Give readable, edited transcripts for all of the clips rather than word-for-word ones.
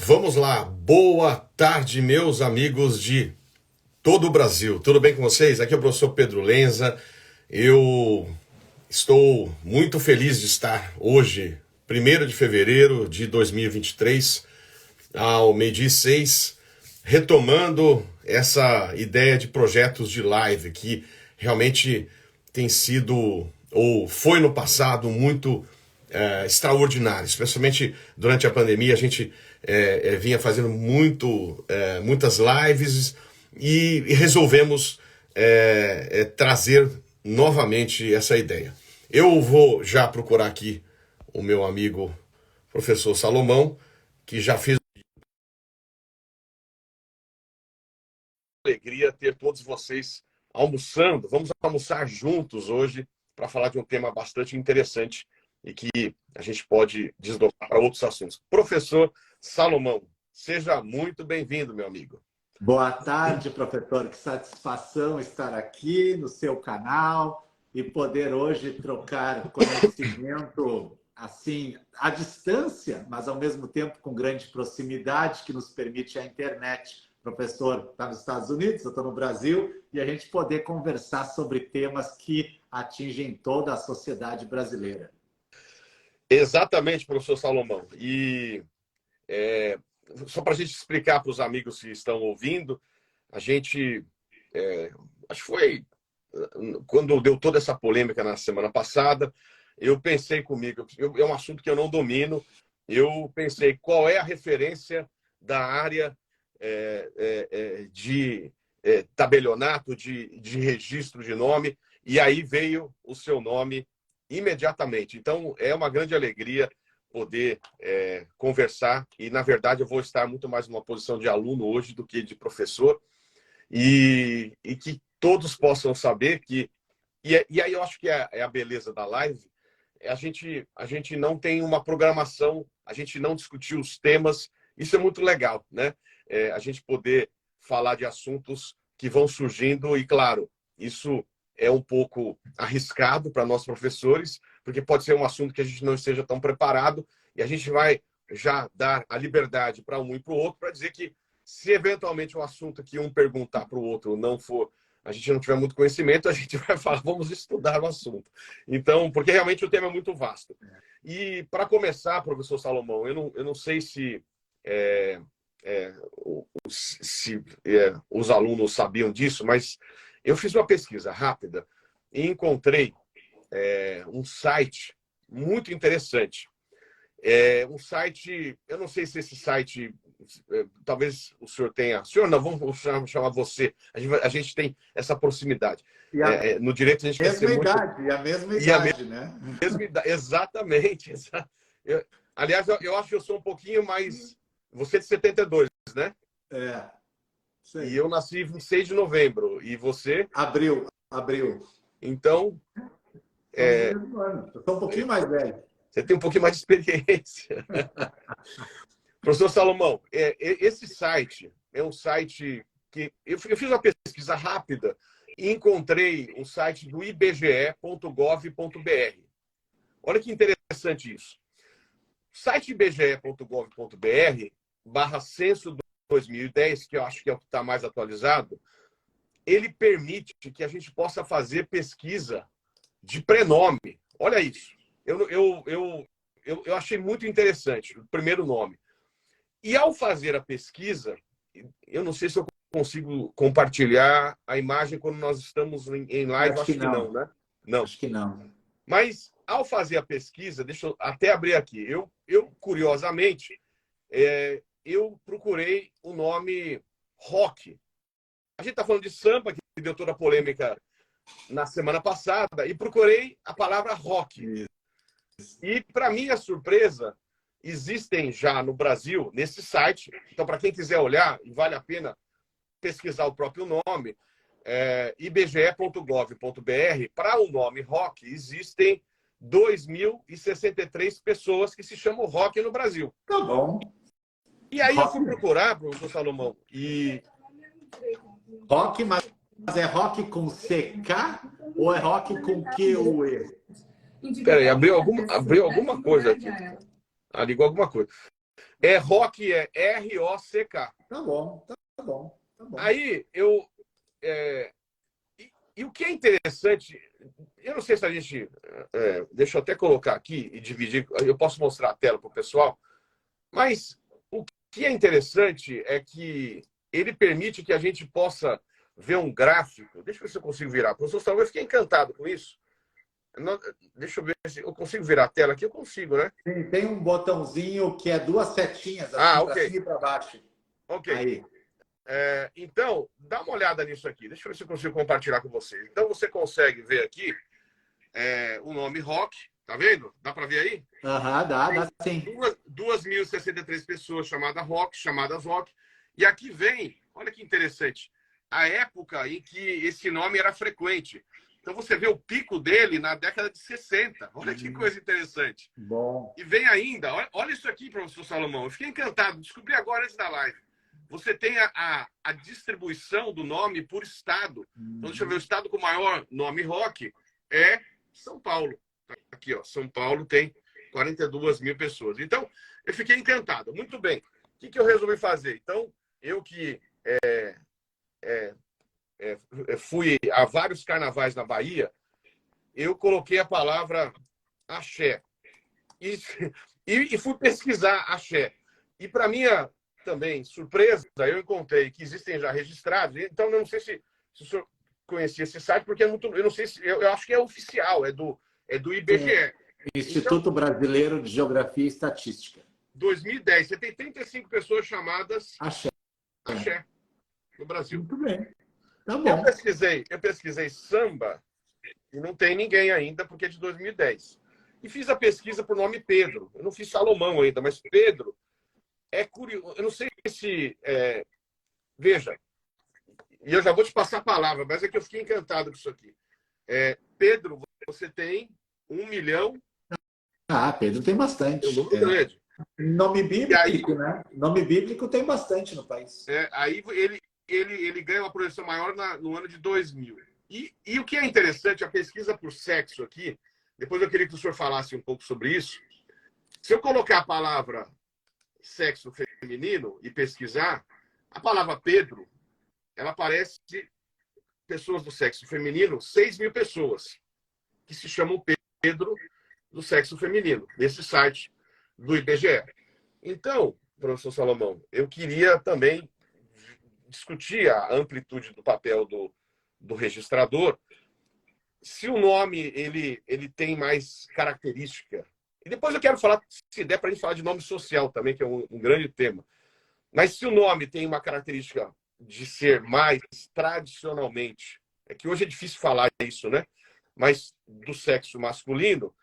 Vamos lá, boa tarde, meus amigos de todo o Brasil. Tudo bem com vocês? Aqui é o professor Pedro Lenza. Eu estou muito feliz de estar hoje, 1º de fevereiro de 2023, ao meio-dia e 6, retomando essa ideia de projetos de live que realmente tem sido, ou foi no passado, muito extraordinário. Especialmente durante a pandemia, a gente vinha fazendo muitas lives e resolvemos trazer novamente essa ideia. Eu vou já procurar aqui o meu amigo professor Salomão, que já fez alegria ter todos vocês almoçando. Vamos almoçar juntos hoje para falar de um tema bastante interessante e que a gente pode desdobrar para outros assuntos. Professor Salomão, seja muito bem-vindo, meu amigo. Boa tarde, professor. Que satisfação estar aqui no seu canal e poder hoje trocar conhecimento assim à distância, mas ao mesmo tempo com grande proximidade que nos permite a internet. O professor está nos Estados Unidos, eu estou no Brasil, e a gente poder conversar sobre temas que atingem toda a sociedade brasileira. Exatamente, professor Salomão. E só para a gente explicar para os amigos que estão ouvindo, a gente, acho que foi quando deu toda essa polêmica na semana passada, eu pensei comigo, é um assunto que eu não domino, eu pensei qual é a referência da área de tabelionato, de registro de nome, e aí veio o seu nome imediatamente. Então, é uma grande alegria poder conversar, e, na verdade, eu vou estar muito mais numa posição de aluno hoje do que de professor, e que todos possam saber que... E aí eu acho que é a beleza da live, a gente não tem uma programação, a gente não discutiu os temas, isso é muito legal, né? A gente poder falar de assuntos que vão surgindo, e, claro, isso é um pouco arriscado para nós professores, porque pode ser um assunto que a gente não esteja tão preparado, e a gente vai já dar a liberdade para um e para o outro, para dizer que, se eventualmente um assunto que um perguntar para o outro não for, a gente não tiver muito conhecimento, a gente vai falar, vamos estudar o assunto. Então, porque realmente o tema é muito vasto. E, para começar, professor Salomão, eu não sei se os alunos sabiam disso, mas eu fiz uma pesquisa rápida e encontrei um site muito interessante. Um site, eu não sei se esse site, talvez o senhor tenha... Senhor, não, vamos chamar você. A gente tem essa proximidade. No direito a gente quer ser muito... A mesma idade, né? Exatamente. Aliás, eu acho que eu sou um pouquinho mais... Você é de 72, né? Sei. E eu nasci em 26 de novembro. E você? Abril. Então... Eu sou um pouquinho mais velho. Você tem um pouquinho mais de experiência. Professor Salomão, esse site é um site que... Eu fiz uma pesquisa rápida e encontrei um site do ibge.gov.br. Olha que interessante isso. O site ibge.gov.br/censo 2010, que eu acho que é o que está mais atualizado, ele permite que a gente possa fazer pesquisa de prenome. Olha isso. Eu achei muito interessante o primeiro nome. E, ao fazer a pesquisa, eu não sei se eu consigo compartilhar a imagem quando nós estamos em live. Acho que não, né? Não. Acho que não. Mas, ao fazer a pesquisa, deixa eu até abrir aqui. Eu curiosamente, eu procurei o nome rock. A gente está falando de samba, que deu toda a polêmica na semana passada, e procurei a palavra rock. E, para minha surpresa, existem já no Brasil, nesse site, então, para quem quiser olhar, e vale a pena pesquisar o próprio nome, ibge.gov.br, para o nome rock, existem 2.063 pessoas que se chamam rock no Brasil. Tá bom. E aí eu fui procurar, professor Salomão, e... Rock, mas é rock com CK ou é rock com QUE? Peraí, abriu alguma coisa aqui. Ligou alguma coisa. É Rock, é R-O-C-K. Tá bom, tá bom, tá bom. Aí, e o que é interessante, eu não sei se a gente... deixa eu até colocar aqui e dividir, eu posso mostrar a tela para o pessoal, mas o que é interessante é que ele permite que a gente possa ver um gráfico. Deixa eu ver se eu consigo virar. Professor Salomão, eu fiquei encantado com isso. Deixa eu ver se eu consigo virar a tela aqui. Eu consigo, né? Tem um botãozinho que é duas setinhas, assim, para ok. cima e para baixo. Ok. Aí. Então, dá uma olhada nisso aqui. Deixa eu ver se eu consigo compartilhar com vocês. Então, você consegue ver aqui o nome Rock. Tá vendo? Dá para ver aí? Dá sim. 2.063 pessoas chamadas Rock. E aqui vem, olha que interessante, a época em que esse nome era frequente. Então você vê o pico dele na década de 60. Olha que coisa interessante. Bom. E vem ainda, olha isso aqui, professor Salomão. Eu fiquei encantado, descobri agora antes da live. Você tem a distribuição do nome por estado. Então, deixa eu ver, o estado com o maior nome Rock é São Paulo. Aqui, ó, São Paulo tem 42 mil pessoas. Então, eu fiquei encantado. Muito bem. O que eu resolvi fazer? Então, eu que fui a vários carnavais na Bahia, eu coloquei a palavra axé. E fui pesquisar axé. E, para minha também surpresa, eu encontrei que existem já registrados. Então, eu não sei se o senhor conhecia esse site, porque eu não sei se... Eu acho que é oficial, é do IBGE. Instituto Brasileiro de Geografia e Estatística. 2010. Você tem 35 pessoas chamadas Axé no Brasil. Muito bem. Tá bom. Eu pesquisei samba e não tem ninguém ainda, porque é de 2010. E fiz a pesquisa por nome Pedro. Eu não fiz Salomão ainda, mas Pedro é curioso. Eu não sei se... veja, e eu já vou te passar a palavra, mas é que eu fiquei encantado com isso aqui. Pedro, você tem 1 milhão... Pedro tem bastante. É um número grande. Nome bíblico, né? Nome bíblico tem bastante no país. Aí ele ganha uma projeção maior no ano de 2000. E o que é interessante, a pesquisa por sexo aqui, depois eu queria que o senhor falasse um pouco sobre isso. Se eu colocar a palavra sexo feminino e pesquisar, a palavra Pedro, ela aparece pessoas do sexo feminino, 6 mil pessoas, que se chamam Pedro do sexo feminino, nesse site do IBGE. Então, professor Salomão, eu queria também discutir a amplitude do papel do registrador, se o nome ele tem mais característica. E depois eu quero falar, se der para a gente falar de nome social também, que é um grande tema. Mas se o nome tem uma característica de ser mais tradicionalmente, é que hoje é difícil falar isso, né? Mas do sexo masculino,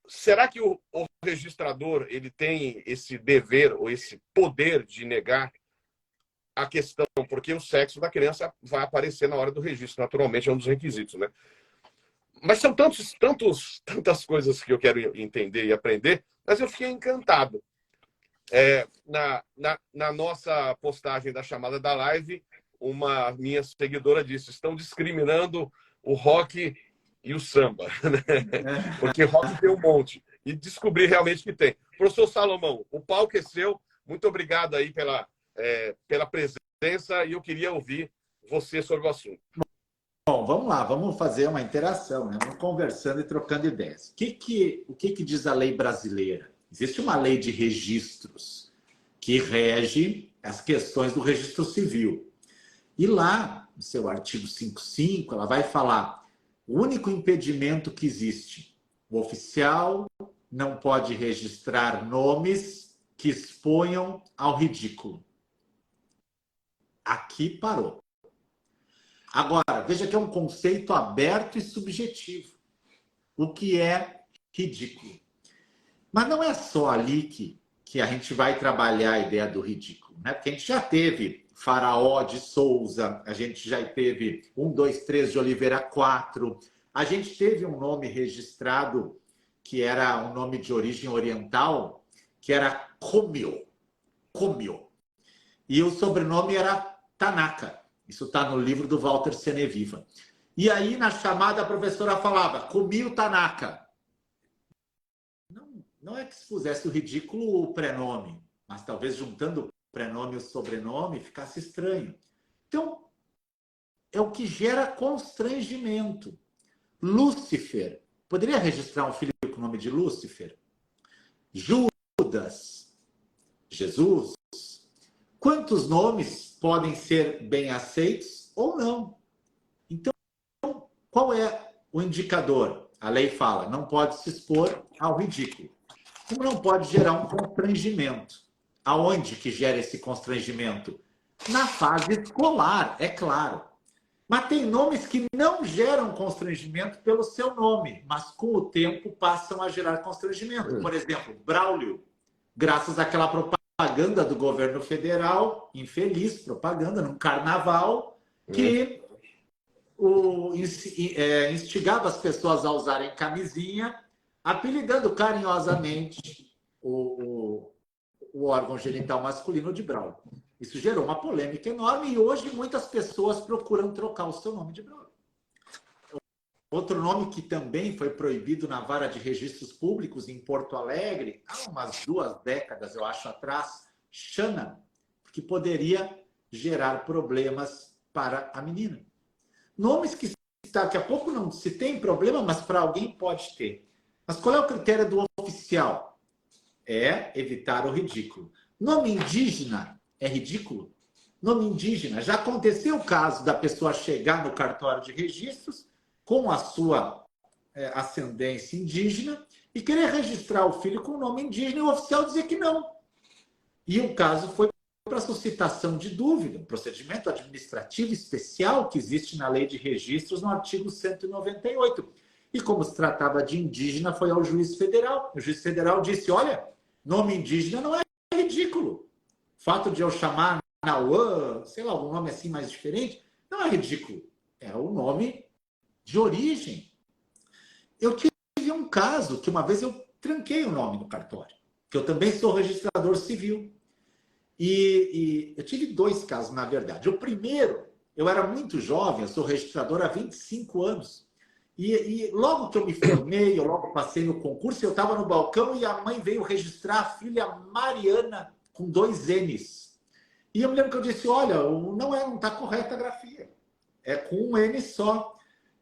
será que o registrador ele tem esse dever ou esse poder de negar a questão? Porque o sexo da criança vai aparecer na hora do registro, naturalmente, é um dos requisitos, né? Mas são tantas coisas que eu quero entender e aprender, mas eu fiquei encantado. Na nossa postagem da chamada da live, uma minha seguidora disse: estão discriminando o rock e o samba, né? Porque rock tem um monte. E descobri realmente que tem. Professor Salomão, o palco é seu. Muito obrigado aí pela presença, e eu queria ouvir você sobre o assunto. Bom, vamos lá, vamos fazer uma interação, né? Vamos conversando e trocando ideias. O que diz a lei brasileira? Existe uma lei de registros que rege as questões do registro civil. E lá, no seu artigo 55, ela vai falar: o único impedimento que existe, o oficial não pode registrar nomes que exponham ao ridículo. Aqui parou. Agora, veja que é um conceito aberto e subjetivo. O que é ridículo? Mas não é só ali que a gente vai trabalhar a ideia do ridículo, né? Porque a gente já teve Faraó de Souza, a gente já teve 1, 2, 3 de Oliveira 4, a gente teve um nome registrado que era um nome de origem oriental, que era Komio. E o sobrenome era Tanaka. Isso está no livro do Walter Seneviva. E aí, na chamada, a professora falava: comi o Tanaka. Não é que se pusesse o ridículo o prenome. mas talvez juntando o prenome e o sobrenome ficasse estranho. Então, é o que gera constrangimento. Lúcifer. Poderia registrar um filho com o nome de Lúcifer? Judas. Jesus. Quantos nomes podem ser bem aceitos ou não? Então, qual é o indicador? A lei fala, não pode se expor ao ridículo. Como não pode gerar um constrangimento? Aonde que gera esse constrangimento? Na fase escolar, é claro. Mas tem nomes que não geram constrangimento pelo seu nome, mas com o tempo passam a gerar constrangimento. Por exemplo, Braulio, graças àquela propaganda do governo federal, infeliz propaganda, num carnaval, que instigava as pessoas a usarem camisinha, apelidando carinhosamente o órgão genital masculino de Braulio. Isso gerou uma polêmica enorme e hoje muitas pessoas procuram trocar o seu nome de Braulio. Outro nome que também foi proibido na vara de registros públicos em Porto Alegre, há umas 2 décadas, eu acho, atrás, Xana, porque poderia gerar problemas para a menina. Nomes que daqui a pouco não se tem problema, mas para alguém pode ter. Mas qual é o critério do oficial? É evitar o ridículo. Nome indígena é ridículo? Nome indígena. Já aconteceu o caso da pessoa chegar no cartório de registros com a sua ascendência indígena e querer registrar o filho com o nome indígena e o oficial dizer que não. E o caso foi para suscitação de dúvida, um procedimento administrativo especial que existe na Lei de Registros no artigo 198. E como se tratava de indígena, foi ao juiz federal. O juiz federal disse, olha, nome indígena não é ridículo. O fato de eu chamar Nauã, sei lá, algum nome assim mais diferente, não é ridículo. É o nome de origem. Eu tive um caso que uma vez eu tranquei o nome no cartório, que eu também sou registrador civil. E eu tive 2 casos, na verdade. O primeiro, eu era muito jovem, eu sou registrador há 25 anos. E logo que eu me formei, eu logo passei no concurso, eu estava no balcão e a mãe veio registrar a filha Mariana com 2 N's. E eu me lembro que eu disse, olha, não está correta a grafia. É com um N só.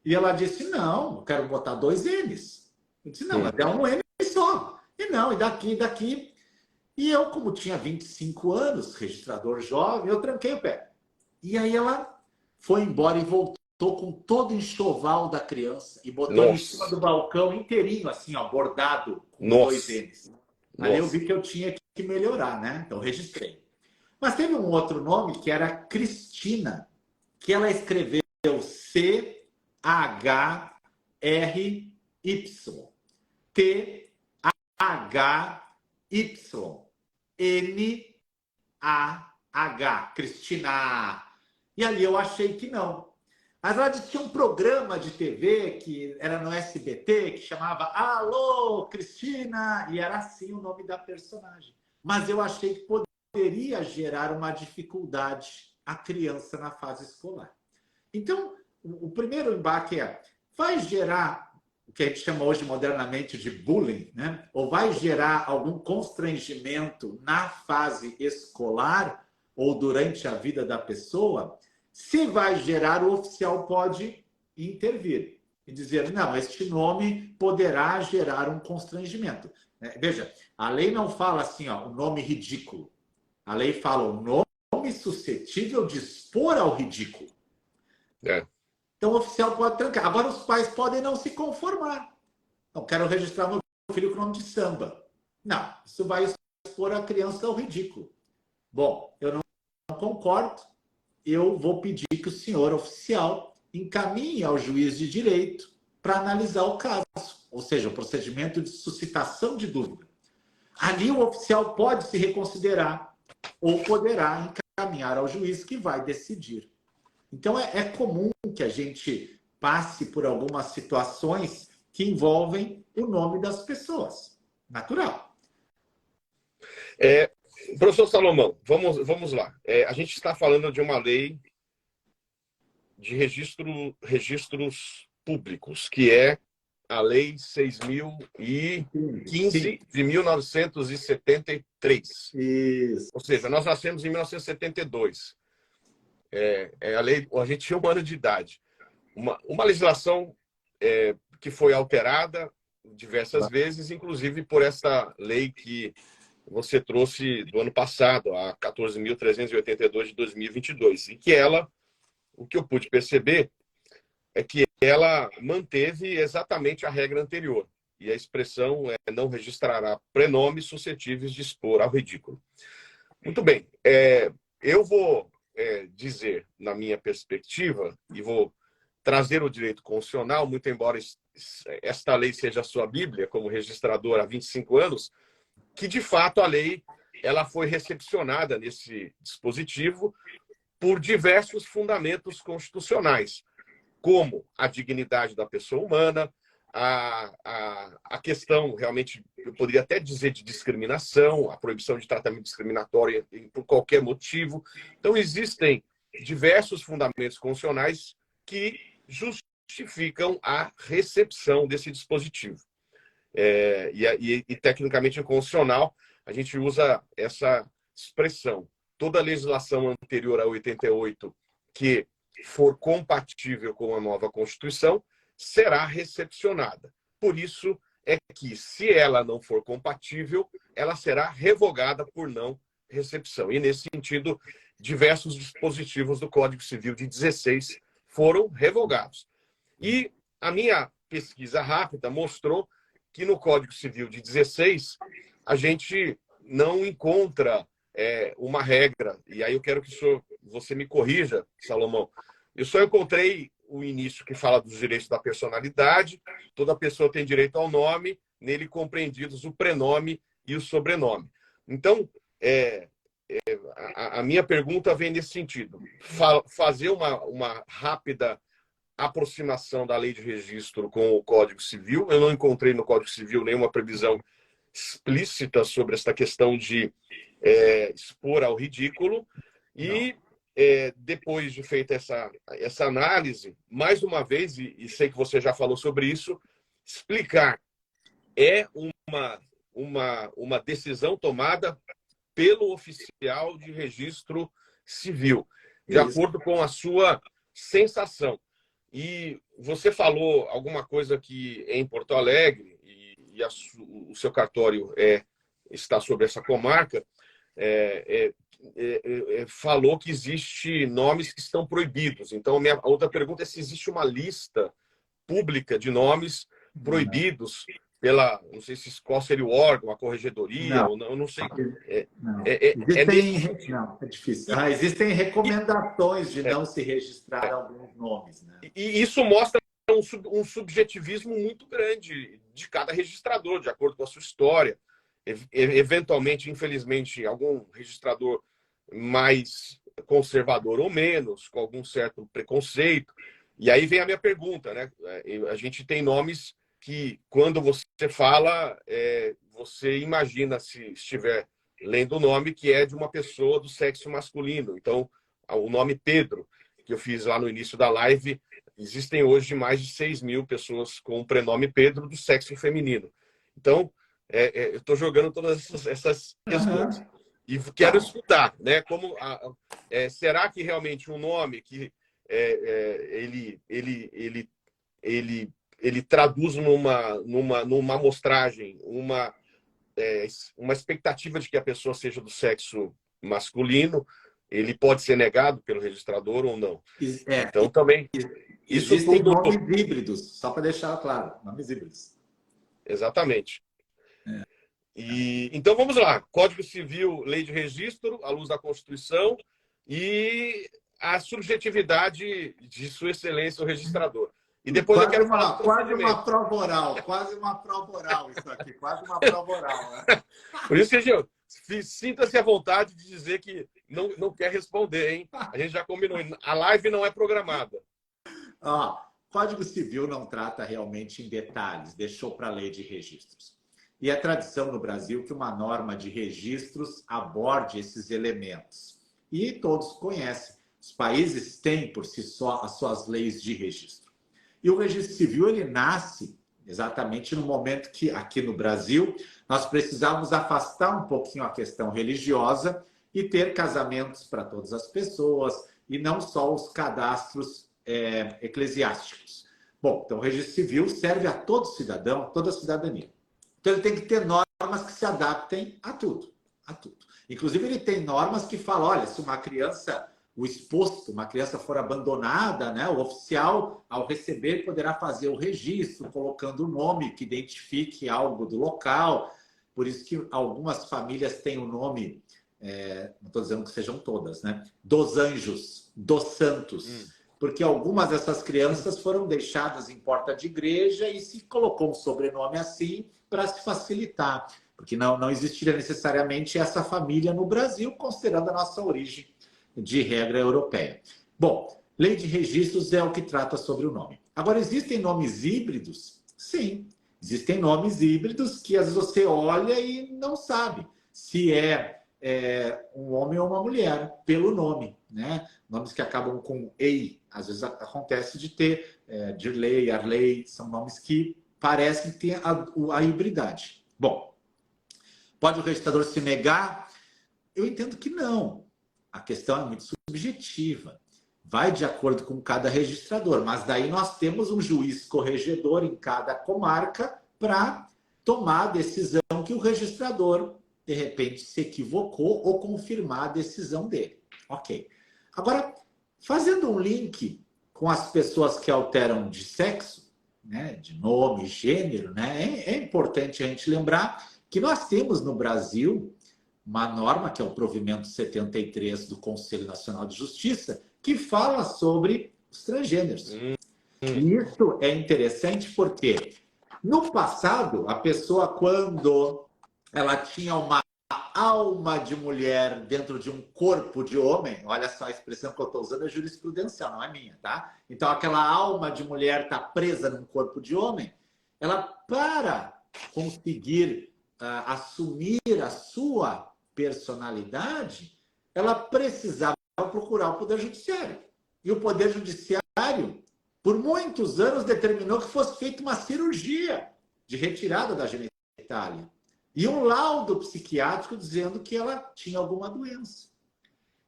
E ela disse, não, eu quero botar 2 N's. Eu disse, não, mas é um N só. E não, e daqui, e daqui. E eu, como tinha 25 anos, registrador jovem, eu tranquei o pé. E aí ela foi embora e voltou com todo o enxoval da criança e botou em cima do balcão inteirinho, assim, ó, bordado com 2 N's. Ali eu vi que eu tinha que melhorar, né? Então registrei. Mas teve um outro nome que era Cristina, que ela escreveu C-H-R-Y. T-H-Y-N-A-H. Cristina. E ali eu achei que não. Mas ela disse que tinha um programa de TV que era no SBT, que chamava Alô, Cristina, e era assim o nome da personagem. Mas eu achei que poderia gerar uma dificuldade à criança na fase escolar. Então, o primeiro embaque vai gerar o que a gente chama hoje modernamente de bullying, né? Ou vai gerar algum constrangimento na fase escolar ou durante a vida da pessoa? Se vai gerar, o oficial pode intervir e dizer, não, este nome poderá gerar um constrangimento. Veja, a lei não fala assim, ó, o nome ridículo. A lei fala o nome suscetível de expor ao ridículo. Então o oficial pode trancar. Agora os pais podem não se conformar. Não quero registrar meu filho com nome de samba. Não, isso vai expor a criança ao ridículo. Bom, eu não concordo. Eu vou pedir que o senhor oficial encaminhe ao juiz de direito para analisar o caso, ou seja, o procedimento de suscitação de dúvida. Ali o oficial pode se reconsiderar ou poderá encaminhar ao juiz que vai decidir. Então é comum que a gente passe por algumas situações que envolvem o nome das pessoas. Natural. Professor Salomão, vamos lá. A gente está falando de uma lei de registros públicos, que é a Lei 6.015 de 1973. Isso. Ou seja, nós nascemos em 1972. A gente tinha 1 ano de idade. Uma legislação que foi alterada diversas vezes, inclusive por essa lei que você trouxe do ano passado, a 14.382 de 2022, e que o que eu pude perceber é que ela manteve exatamente a regra anterior, e a expressão não registrará prenomes suscetíveis de expor ao ridículo. Muito bem, eu vou dizer, na minha perspectiva, e vou trazer o direito constitucional, muito embora esta lei seja a sua Bíblia, como registrador há 25 anos, que, de fato, a lei ela foi recepcionada nesse dispositivo por diversos fundamentos constitucionais, como a dignidade da pessoa humana, a questão, realmente, eu poderia até dizer de discriminação, a proibição de tratamento discriminatório por qualquer motivo. Então, existem diversos fundamentos constitucionais que justificam a recepção desse dispositivo. E tecnicamente inconstitucional, a gente usa essa expressão. Toda legislação anterior a 88 que for compatível com a nova Constituição será recepcionada. Por isso é que, se ela não for compatível, ela será revogada por não recepção. E, nesse sentido, diversos dispositivos do Código Civil de 16 foram revogados. E a minha pesquisa rápida mostrou que no Código Civil de 16 a gente não encontra uma regra, e aí eu quero que você me corrija, Salomão. Eu só encontrei o início que fala dos direitos da personalidade, toda pessoa tem direito ao nome, nele compreendidos o prenome e o sobrenome. Então, a minha pergunta vem nesse sentido. Fazer uma rápida aproximação da lei de registro com o Código Civil. Eu não encontrei no Código Civil nenhuma previsão explícita sobre esta questão de expor ao ridículo. E depois de feita essa análise, mais uma vez, e sei que você já falou sobre isso, explicar uma decisão tomada pelo oficial de registro civil, de acordo com a sua sensação. E você falou alguma coisa que em Porto Alegre, e o seu cartório está sobre essa comarca, falou que existe nomes que estão proibidos. Então, minha outra pergunta é se existe uma lista pública de nomes proibidos não sei qual seria o órgão, a corregedoria, ou não, eu não sei. Não. É É difícil. Existem recomendações de não se registrar alguns nomes, né? E isso mostra um subjetivismo muito grande de cada registrador, de acordo com a sua história. Eventualmente, infelizmente, algum registrador mais conservador ou menos, com algum certo preconceito. E aí vem a minha pergunta, né? A gente tem nomes que, quando você fala, você imagina, se estiver lendo o nome, que é de uma pessoa do sexo masculino. Então, o nome Pedro, que eu fiz lá no início da live, existem hoje mais de 6.000 pessoas com o prenome Pedro do sexo feminino. Então, eu estou jogando todas essas questões. E quero escutar, né? Será que realmente um nome que ele traduz numa amostragem uma expectativa de que a pessoa seja do sexo masculino, ele pode ser negado pelo registrador ou não? Então, também... Existem nomes híbridos, só para deixar claro, nomes híbridos. Exatamente. Então, vamos lá. Código Civil, Lei de Registro, à luz da Constituição, e a subjetividade de Sua Excelência, o registrador. E depois quase eu quero falar do quase uma prova oral isso aqui, quase uma prova oral. Né? Por isso que sinta-se à vontade de dizer que não quer responder, hein? A gente já combinou. A live não é programada. Código Civil não trata realmente em detalhes, deixou para a Lei de Registros. E é tradição no Brasil que uma norma de registros aborde esses elementos. E todos conhecem. Os países têm, por si só, as suas leis de registro. E o registro civil ele nasce exatamente no momento que, aqui no Brasil, nós precisávamos afastar um pouquinho a questão religiosa e ter casamentos para todas as pessoas, e não só os cadastros eclesiásticos. Bom, então o registro civil serve a todo cidadão, a toda a cidadania. Então ele tem que ter normas que se adaptem a tudo, a tudo. Inclusive ele tem normas que falam, olha, se uma criança, o exposto, uma criança for abandonada, né, o oficial, ao receber, poderá fazer o registro, colocando o nome que identifique algo do local. Por isso que algumas famílias têm o nome, não estou dizendo que sejam todas, né, dos anjos, dos santos, porque algumas dessas crianças foram deixadas em porta de igreja e se colocou um sobrenome assim para se facilitar, porque não existiria necessariamente essa família no Brasil, considerando a nossa origem de regra europeia. Bom, lei de registros é o que trata sobre o nome. Agora, existem nomes híbridos? Sim, existem nomes híbridos que às vezes você olha e não sabe se é um homem ou uma mulher, pelo nome, né? Nomes que acabam com ei, às vezes acontece de ter Dirley, Arley, são nomes que parecem ter a hibridade. Bom, pode o registrador se negar? Eu entendo que não. A questão é muito subjetiva. Vai de acordo com cada registrador, mas daí nós temos um juiz corregedor em cada comarca para tomar a decisão que o registrador, de repente, se equivocou ou confirmar a decisão dele. Ok. Agora, fazendo um link com as pessoas que alteram de sexo, né, de nome, gênero, né, é importante a gente lembrar que nós temos no Brasil uma norma, que é o provimento 73 do Conselho Nacional de Justiça, que fala sobre os transgêneros. E isso é interessante porque, no passado, a pessoa, quando ela tinha uma alma de mulher dentro de um corpo de homem, olha só, a expressão que eu estou usando é jurisprudencial, não é minha, tá? Então, aquela alma de mulher está presa num corpo de homem, ela, para conseguir assumir a sua personalidade, ela precisava procurar o Poder Judiciário. E o Poder Judiciário, por muitos anos, determinou que fosse feita uma cirurgia de retirada da genitália. E um laudo psiquiátrico dizendo que ela tinha alguma doença.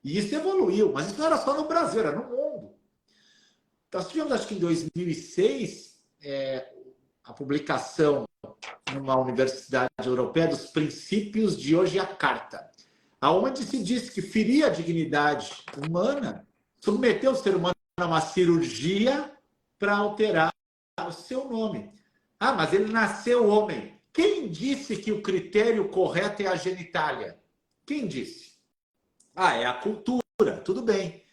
E isso evoluiu, mas isso não era só no Brasil, era no mundo. Nós tivemos, acho que em 2006, a publicação numa universidade europeia dos princípios de Yogyakarta, aonde se diz que ferir a dignidade humana, submeter o ser humano a uma cirurgia para alterar o seu nome. Ah, mas ele nasceu homem. Quem disse que o critério correto é a genitália? Quem disse? Ah, é a cultura, tudo bem.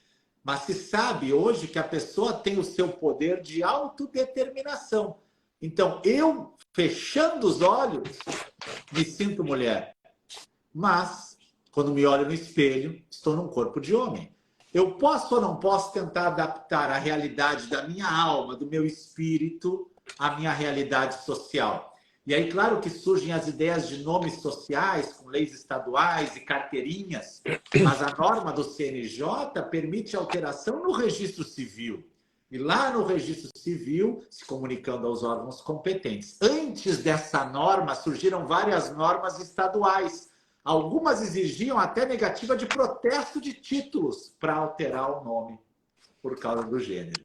Mas se sabe hoje que a pessoa tem o seu poder de autodeterminação. Então, eu, fechando os olhos, me sinto mulher. Mas, quando me olho no espelho, estou num corpo de homem. Eu posso ou não posso tentar adaptar a realidade da minha alma, do meu espírito, à minha realidade social? E aí, claro que surgem as ideias de nomes sociais, com leis estaduais e carteirinhas, mas a norma do CNJ permite alteração no registro civil. E lá no registro civil, se comunicando aos órgãos competentes. Antes dessa norma, surgiram várias normas estaduais. Algumas exigiam até negativa de protesto de títulos para alterar o nome por causa do gênero.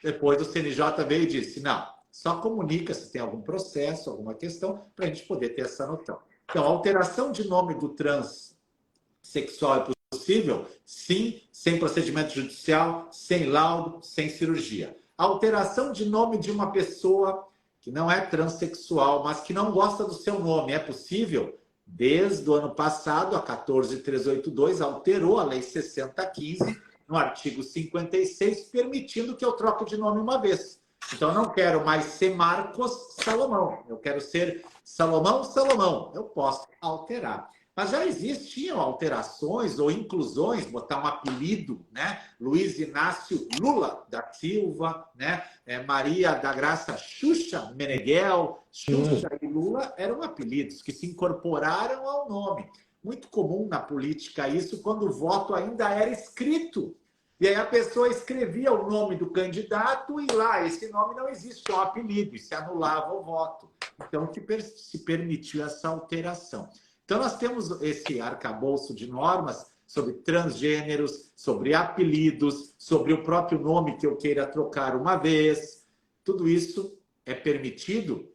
Depois o CNJ veio e disse, não, só comunica se tem algum processo, alguma questão, para a gente poder ter essa noção. Então, a alteração de nome do transexual é possível? Sim, sem procedimento judicial, sem laudo, sem cirurgia. A alteração de nome de uma pessoa que não é transexual, mas que não gosta do seu nome, é possível? Desde o ano passado, a 14382 alterou a Lei 6015, no artigo 56, permitindo que eu troque de nome uma vez. Então, eu não quero mais ser Marcos Salomão. Eu quero ser Salomão Salomão. Eu posso alterar. Mas já existiam alterações ou inclusões, botar um apelido, né? Luiz Inácio Lula da Silva, né? Maria da Graça Xuxa Meneghel. Xuxa e Lula eram apelidos que se incorporaram ao nome. Muito comum na política isso quando o voto ainda era escrito. E aí a pessoa escrevia o nome do candidato e lá, esse nome não existe, é um apelido, e se anulava o voto. Então, se permitiu essa alteração. Então, nós temos esse arcabouço de normas sobre transgêneros, sobre apelidos, sobre o próprio nome que eu queira trocar uma vez. Tudo isso é permitido,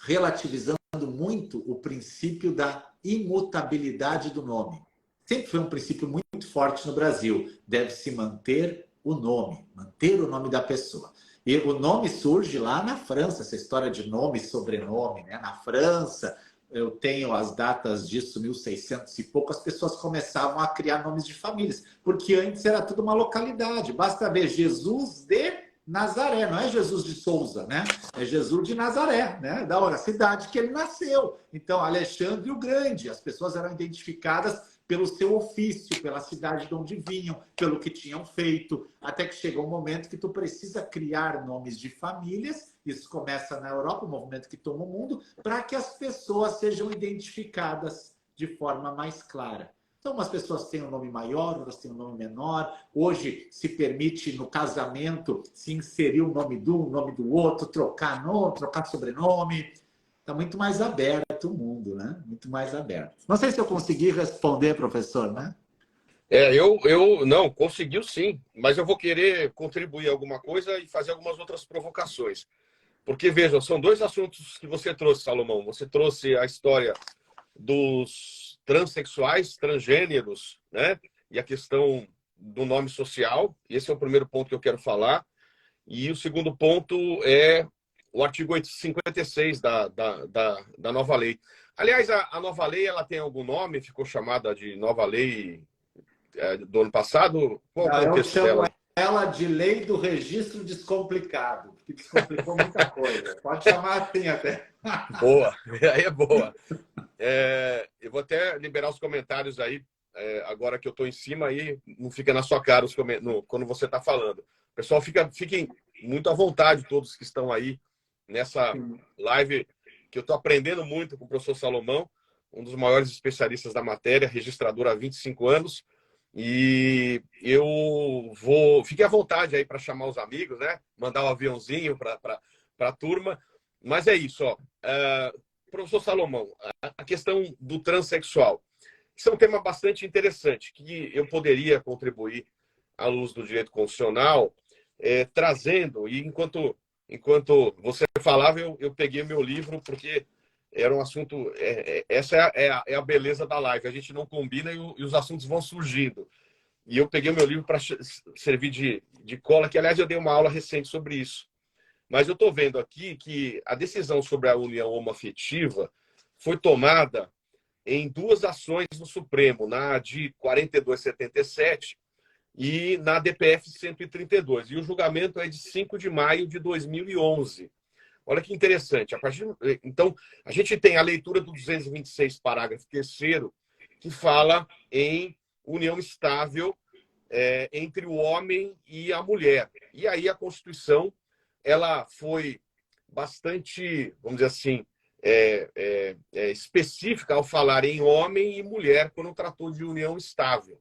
relativizando muito o princípio da imutabilidade do nome. Sempre foi um princípio muito forte no Brasil. Deve-se manter o nome da pessoa. E o nome surge lá na França, essa história de nome e sobrenome, né? Na França, eu tenho as datas disso, 1600 e pouco, as pessoas começavam a criar nomes de famílias, porque antes era tudo uma localidade. Basta ver Jesus de Nazaré, não é Jesus de Souza, né? É Jesus de Nazaré, né? Da cidade que ele nasceu. Então, Alexandre o Grande, as pessoas eram identificadas pelo seu ofício, pela cidade de onde vinham, pelo que tinham feito, até que chega um momento que tu precisa criar nomes de famílias, isso começa na Europa, um movimento que toma o mundo, para que as pessoas sejam identificadas de forma mais clara. Então, umas pessoas têm um nome maior, outras têm um nome menor. Hoje se permite, no casamento, se inserir o nome de um, o nome do outro, trocar nome, trocar sobrenome. Está muito mais aberto o mundo, né? Muito mais aberto. Não sei se eu consegui responder, professor, né? Eu não, conseguiu sim, mas eu vou querer contribuir alguma coisa e fazer algumas outras provocações. Porque, vejam, são dois assuntos que você trouxe, Salomão. Você trouxe a história dos transexuais, transgêneros, né? E a questão do nome social. Esse é o primeiro ponto que eu quero falar. E o segundo ponto é o artigo 56 da nova lei. Aliás, a nova lei ela tem algum nome? Ficou chamada de nova lei do ano passado? Qual Não, o eu contexto chamo dela? ela de lei do registro descomplicado, porque descomplicou muita coisa. Pode chamar assim até. Boa, aí é boa. Eu vou até liberar os comentários aí, agora que eu estou em cima, aí não fica na sua cara quando você está falando. Pessoal, fiquem muito à vontade, todos que estão aí nessa live, que eu estou aprendendo muito com o professor Salomão, um dos maiores especialistas da matéria, registrador há 25 anos. E eu vou. Fique à vontade aí para chamar os amigos, né? Mandar um aviãozinho para a turma. Mas é isso, ó. Professor Salomão, a questão do transexual. Isso é um tema bastante interessante, que eu poderia contribuir à luz do direito constitucional, trazendo, e enquanto você falava, eu peguei meu livro, porque era um assunto. Essa é a beleza da live, a gente não combina e os assuntos vão surgindo. E eu peguei meu livro para servir de cola, que, aliás, eu dei uma aula recente sobre isso. Mas eu estou vendo aqui que a decisão sobre a união homoafetiva foi tomada em duas ações no Supremo, na de 4277 e na DPF 132. E o julgamento é de 5 de maio de 2011. Olha que interessante. Então, a gente tem a leitura do 226, parágrafo 3º, que fala em união estável entre o homem e a mulher. E aí a Constituição ela foi bastante, vamos dizer assim, específica ao falar em homem e mulher quando tratou de união estável.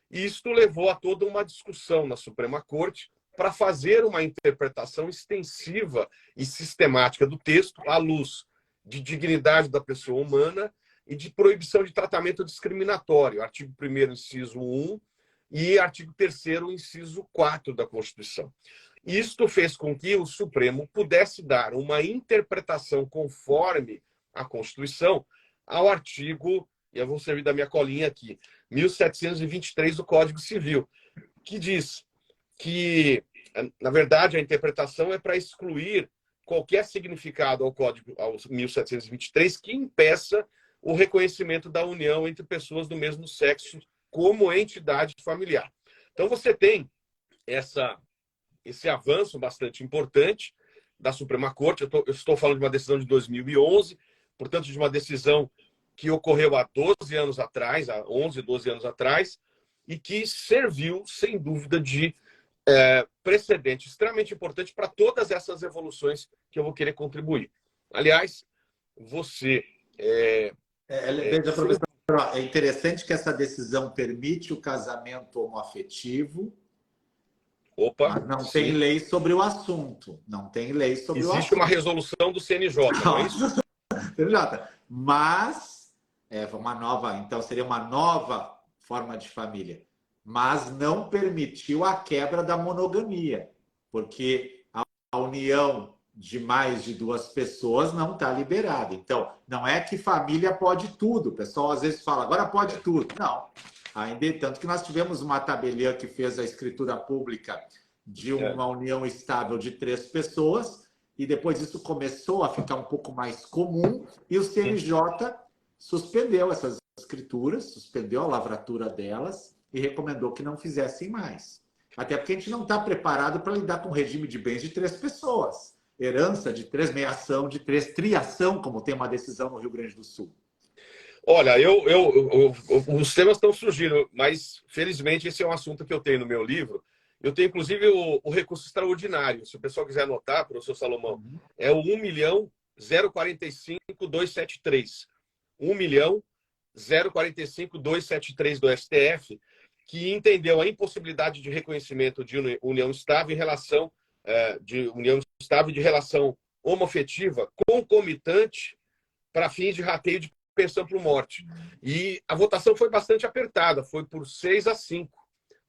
E isto levou a toda uma discussão na Suprema Corte para fazer uma interpretação extensiva e sistemática do texto à luz de dignidade da pessoa humana e de proibição de tratamento discriminatório, artigo 1º, inciso 1, e artigo 3º, inciso 4 da Constituição. Isto fez com que o Supremo pudesse dar uma interpretação conforme a Constituição ao artigo, e eu vou servir da minha colinha aqui, 1723 do Código Civil, que diz que, na verdade, a interpretação é para excluir qualquer significado ao Código, ao 1723, que impeça o reconhecimento da união entre pessoas do mesmo sexo como entidade familiar. Então, você tem esse avanço bastante importante da Suprema Corte. Eu estou falando de uma decisão de 2011, portanto, de uma decisão que ocorreu há 12 anos atrás, há 11, 12 anos atrás, e que serviu, sem dúvida, de precedente extremamente importante para todas essas evoluções que eu vou querer contribuir. Aliás, você... Veja, professor, é interessante que essa decisão permite o casamento homoafetivo, Opa, Mas não tem sim. lei sobre o assunto. Não tem lei sobre o Existe uma assunto. resolução do CNJ, não é isso? CNJ. Mas uma nova, então seria uma nova forma de família. Mas não permitiu a quebra da monogamia, porque a união de mais de duas pessoas não está liberada. Então, não é que família pode tudo. O pessoal às vezes fala, agora pode tudo. Não. Ainda tanto que nós tivemos uma tabeliã que fez a escritura pública de uma união estável de 3 pessoas, e depois isso começou a ficar um pouco mais comum, e o CNJ suspendeu essas escrituras, suspendeu a lavratura delas e recomendou que não fizessem mais. Até porque a gente não está preparado para lidar com um regime de bens de 3 pessoas. Herança de 3, meiação de 3, triação, como tem uma decisão no Rio Grande do Sul. Olha, os temas estão surgindo, mas felizmente esse é um assunto que eu tenho no meu livro. Eu tenho, inclusive, o recurso extraordinário. Se o pessoal quiser anotar, professor Salomão, é o 1.045.273. 1.045.273 do STF, que entendeu a impossibilidade de reconhecimento de união estável em relação de união estável de relação homoafetiva concomitante para fins de rateio de pensão por morte. E a votação foi bastante apertada, foi por 6-5.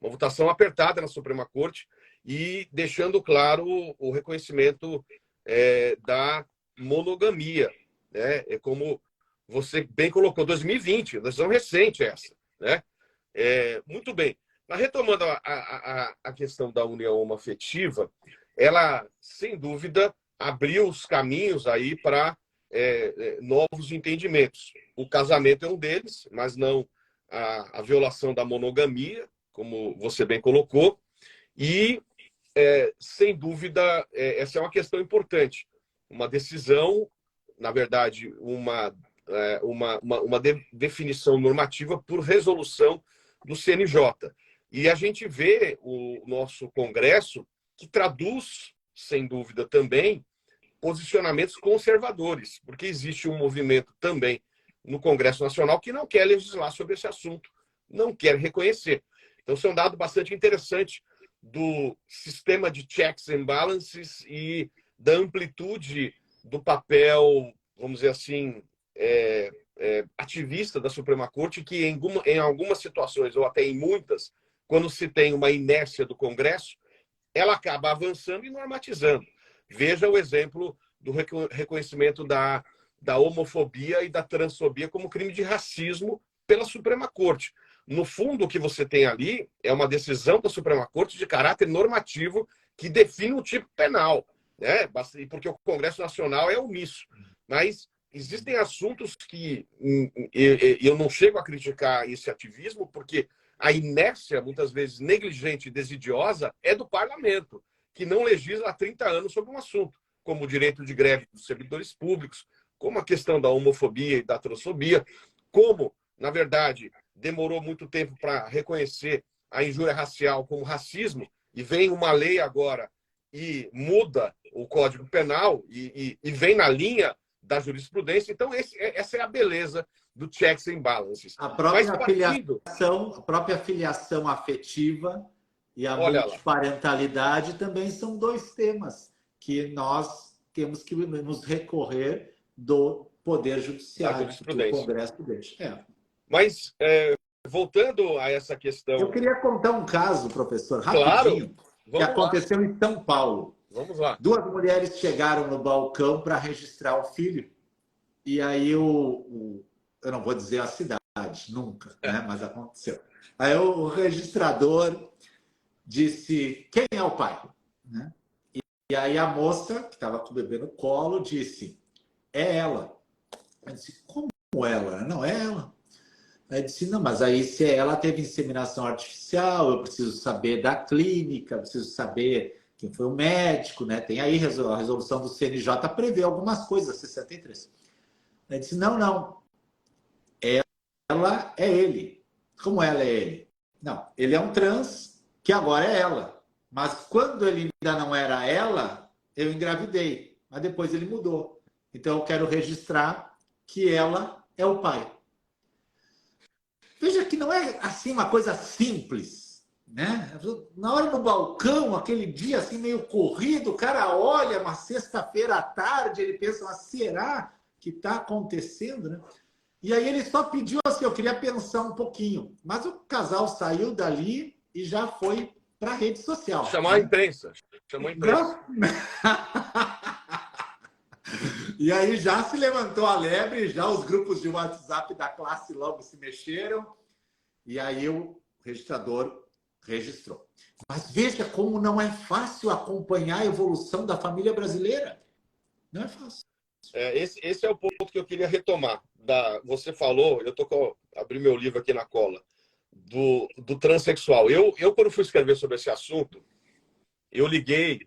Uma votação apertada na Suprema Corte e deixando claro o reconhecimento da monogamia. Né? É como você bem colocou, 2020, decisão recente essa. Né? Muito bem. Mas retomando a questão da união homoafetiva, ela, sem dúvida, abriu os caminhos aí para novos entendimentos. O casamento é um deles, mas não a violação da monogamia, como você bem colocou. E, sem dúvida, essa é uma questão importante. Uma decisão, na verdade, uma definição normativa por resolução do CNJ. E a gente vê o nosso Congresso que traduz, sem dúvida também, posicionamentos conservadores, porque existe um movimento também no Congresso Nacional que não quer legislar sobre esse assunto, não quer reconhecer. Então, isso é um dado bastante interessante do sistema de checks and balances e da amplitude do papel, vamos dizer assim, ativista da Suprema Corte, que em algumas situações, ou até em muitas, quando se tem uma inércia do Congresso, ela acaba avançando e normatizando. Veja o exemplo do reconhecimento da homofobia e da transfobia como crime de racismo pela Suprema Corte. No fundo, o que você tem ali é uma decisão da Suprema Corte de caráter normativo que define um tipo penal, né? Porque o Congresso Nacional é omisso. Mas existem assuntos que eu não chego a criticar esse ativismo, porque a inércia, muitas vezes negligente e desidiosa, é do parlamento, que não legisla há 30 anos sobre um assunto, como o direito de greve dos servidores públicos, como a questão da homofobia e da transfobia, como, na verdade, demorou muito tempo para reconhecer a injúria racial como racismo, e vem uma lei agora e muda o Código Penal e vem na linha da jurisprudência. Então, essa é a beleza do checks and balances. A própria filiação afetiva e a multiparentalidade também são 2 temas que nós temos que nos recorrer do Poder Judiciário, do Congresso deixa. Mas, voltando a essa questão... Eu queria contar um caso, professor, rapidinho, que aconteceu em São Paulo. Vamos lá. 2 mulheres chegaram no balcão para registrar o filho, e aí eu não vou dizer a cidade, nunca, né? Mas aconteceu. Aí o registrador disse, quem é o pai? Né? E aí a moça, que estava com o bebê no colo, disse, é ela. Eu disse, como ela? Não é ela. Aí disse, não, mas aí se ela teve inseminação artificial, eu preciso saber da clínica, preciso saber quem foi o médico, né? Tem aí a resolução do CNJ prevê algumas coisas, 63. Aí disse, não, ela é ele. Como ela é ele? Não, ele é um trans que agora é ela. Mas quando ele ainda não era ela, eu engravidei. Mas depois ele mudou. Então eu quero registrar que ela é o pai. Veja que não é assim uma coisa simples né? Na hora do balcão, aquele dia assim meio corrido, o cara olha uma sexta-feira à tarde, ele pensa, mas será que está acontecendo, né? E aí ele só pediu assim, eu queria pensar um pouquinho. Mas o casal saiu dali e já foi para a rede social, Chamar a né? imprensa. Chamou a imprensa. E aí já se levantou a lebre, já os grupos de WhatsApp da classe logo se mexeram, e aí o registrador registrou. Mas veja como não é fácil acompanhar a evolução da família brasileira. Não é fácil. Esse é o ponto que eu queria retomar. Você falou, abri meu livro aqui na cola, do transexual. Quando fui escrever sobre esse assunto, eu liguei.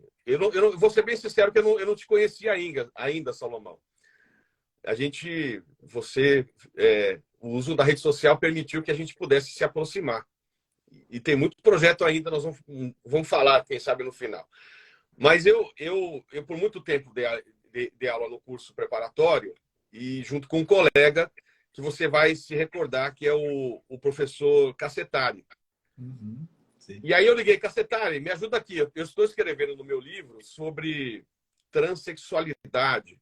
Vou ser bem sincero que eu não te conhecia ainda, Salomão. O uso da rede social permitiu que a gente pudesse se aproximar. E tem muito projeto ainda, nós vamos falar, quem sabe, no final. Mas eu por muito tempo, dei aula no curso preparatório e junto com um colega que você vai se recordar, que é o professor Cassetari. Uhum, e aí eu liguei, Cassetari, me ajuda aqui. Eu estou escrevendo no meu livro sobre transexualidade.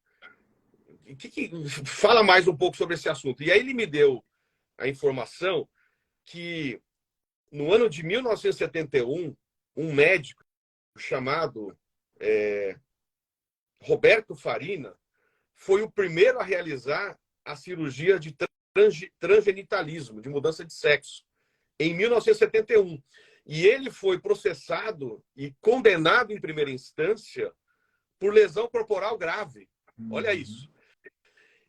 Fala mais um pouco sobre esse assunto. E aí ele me deu a informação que no ano de 1971, um médico chamado Roberto Farina foi o primeiro a realizar a cirurgia de transgenitalismo, de mudança de sexo, em 1971. E ele foi processado e condenado em primeira instância por lesão corporal grave. Olha isso.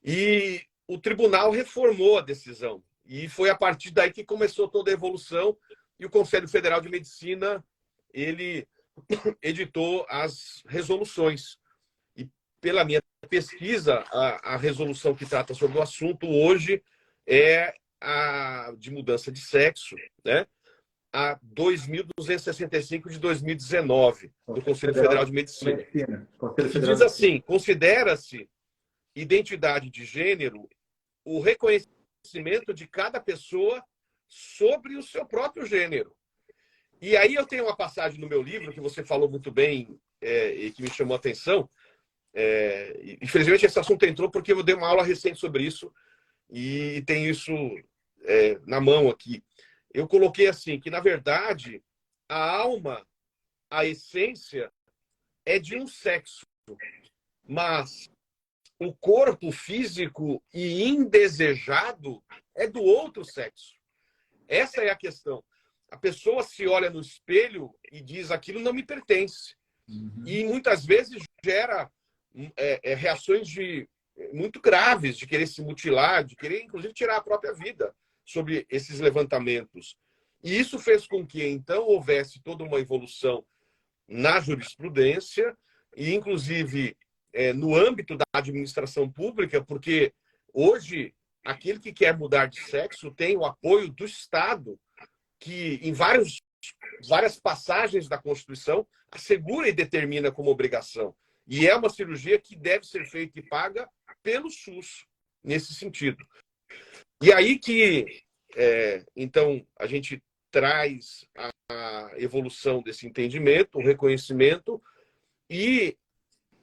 E o tribunal reformou a decisão. E foi a partir daí que começou toda a evolução. E o Conselho Federal de Medicina, ele editou as resoluções. E pela minha pesquisa, a resolução que trata sobre o assunto hoje é a de mudança de sexo, né? A 2.265 de 2019, do Conselho Federal de Medicina. Que diz assim, considera-se identidade de gênero o reconhecimento de cada pessoa sobre o seu próprio gênero. E aí eu tenho uma passagem no meu livro que você falou muito bem e que me chamou a atenção. Infelizmente esse assunto entrou porque eu dei uma aula recente sobre isso e tenho isso na mão aqui. Eu coloquei assim, que na verdade a alma, a essência é de um sexo, mas o corpo físico e indesejado é do outro sexo. Essa é a questão. A pessoa se olha no espelho e diz, aquilo não me pertence. Uhum. E muitas vezes gera reações muito graves de querer se mutilar, de querer, inclusive, tirar a própria vida sobre esses levantamentos. E isso fez com que, então, houvesse toda uma evolução na jurisprudência e, inclusive, no âmbito da administração pública, porque hoje aquele que quer mudar de sexo tem o apoio do Estado, que em várias passagens da Constituição assegura e determina como obrigação. E é uma cirurgia que deve ser feita e paga pelo SUS, nesse sentido. E aí que, então, a gente traz a evolução desse entendimento, o reconhecimento e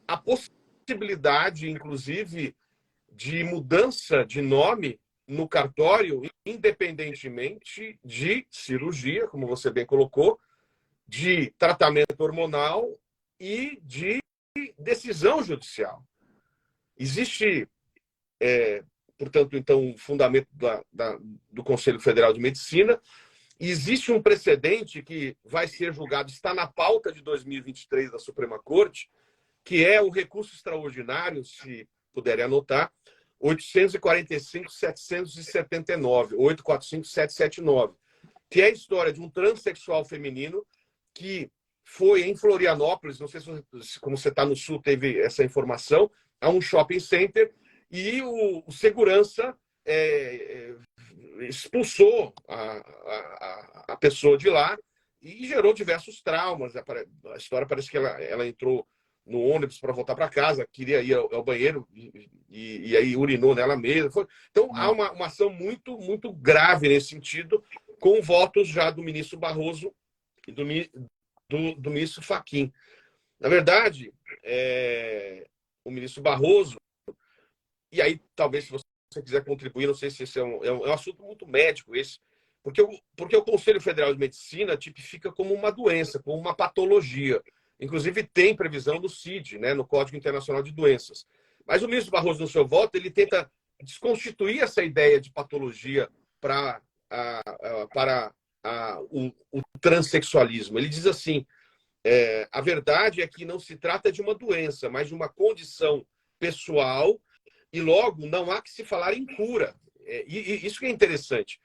a possibilidade, inclusive, de mudança de nome no cartório, independentemente de cirurgia, como você bem colocou, de tratamento hormonal e de decisão judicial. Existe, portanto, então, um fundamento do Conselho Federal de Medicina. Existe um precedente que vai ser julgado, está na pauta de 2023 da Suprema Corte, que é o recurso extraordinário, se puderem anotar, 845.779, 845.779, que é a história de um transexual feminino que foi em Florianópolis, não sei se como você está no Sul teve essa informação, a um shopping center, e o segurança expulsou a pessoa de lá e gerou diversos traumas. A história parece que ela entrou no ônibus para voltar para casa, queria ir ao banheiro e aí urinou nela mesma. Então, há uma ação muito, muito grave nesse sentido, com votos já do ministro Barroso e do ministro Fachin. Na verdade, o ministro Barroso, e aí talvez se você quiser contribuir, não sei se esse é um assunto muito médico esse, porque o Conselho Federal de Medicina tipifica como uma doença, como uma patologia. Inclusive tem previsão no CID, né, no Código Internacional de Doenças. Mas o ministro Barroso, no seu voto, ele tenta desconstituir essa ideia de patologia para o transexualismo. Ele diz assim, a verdade é que não se trata de uma doença, mas de uma condição pessoal e logo não há que se falar em cura. E isso que é interessante.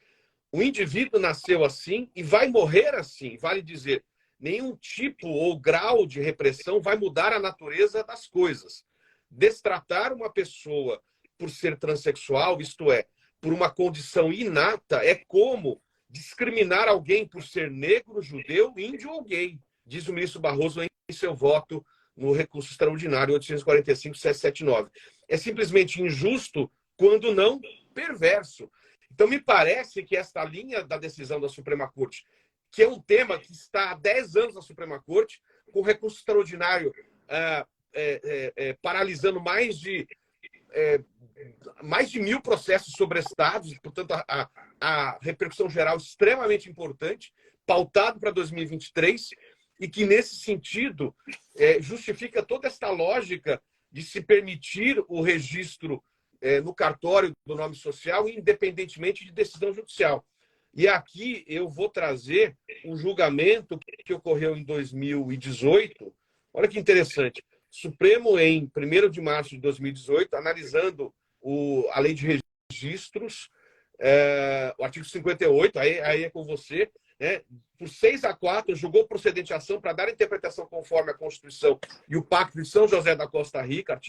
O indivíduo nasceu assim e vai morrer assim. Vale dizer, nenhum tipo ou grau de repressão vai mudar a natureza das coisas. Destratar uma pessoa por ser transexual, isto é, por uma condição inata, é como discriminar alguém por ser negro, judeu, índio ou gay, diz o ministro Barroso em seu voto no recurso extraordinário 845-779. É simplesmente injusto, quando não perverso. Então, me parece que esta linha da decisão da Suprema Corte, que é um tema que está há 10 anos na Suprema Corte, com recurso extraordinário paralisando mais de 1.000 processos sobrestados, portanto, a repercussão geral extremamente importante, pautado para 2023, e que, nesse sentido, justifica toda esta lógica de se permitir o registro no cartório do nome social, independentemente de decisão judicial. E aqui eu vou trazer um julgamento que ocorreu em 2018. Olha que interessante. Supremo, em 1º de março de 2018, analisando a lei de registros, o artigo 58, aí é com você, né? Por 6-4, julgou procedente a ação para dar interpretação conforme a Constituição e o Pacto de São José da Costa Rica,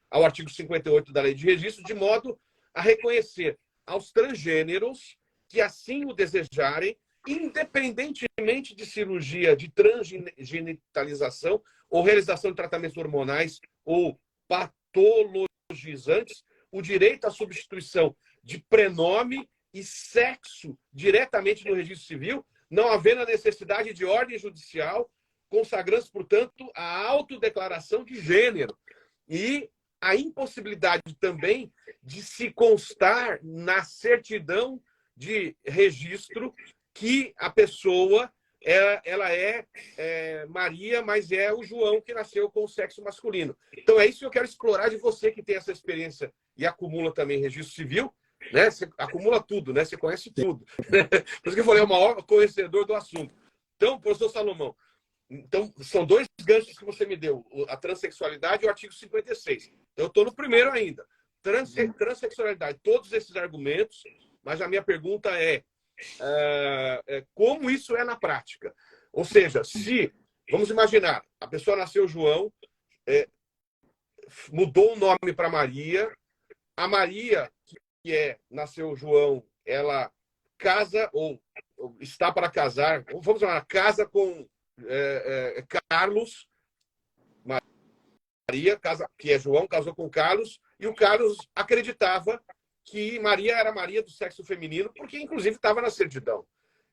ao artigo 58 da lei de registro, de modo a reconhecer aos transgêneros que assim o desejarem, independentemente de cirurgia de transgenitalização ou realização de tratamentos hormonais ou patologizantes, o direito à substituição de prenome e sexo diretamente no registro civil, não havendo a necessidade de ordem judicial, consagrando-se, portanto, a autodeclaração de gênero e a impossibilidade também de se constar na certidão de registro que a pessoa ela é Maria, mas é o João que nasceu com o sexo masculino. Então é isso que eu quero explorar de você que tem essa experiência e acumula também registro civil, né? Você acumula tudo, né? Você conhece tudo. Por isso que eu falei, é o maior conhecedor do assunto. Então, professor Salomão, então, são 2 ganchos que você me deu, a transexualidade e o artigo 56. Eu estou no primeiro ainda. Transexualidade, todos esses argumentos, mas a minha pergunta como isso é na prática? Ou seja, se, vamos imaginar, a pessoa nasceu João, mudou o nome para Maria, a Maria, que nasceu João, ela casa ou está para casar, vamos chamar, casa com Carlos, Maria, que é João, casou com Carlos, e o Carlos acreditava que Maria era Maria do sexo feminino, porque inclusive estava na certidão.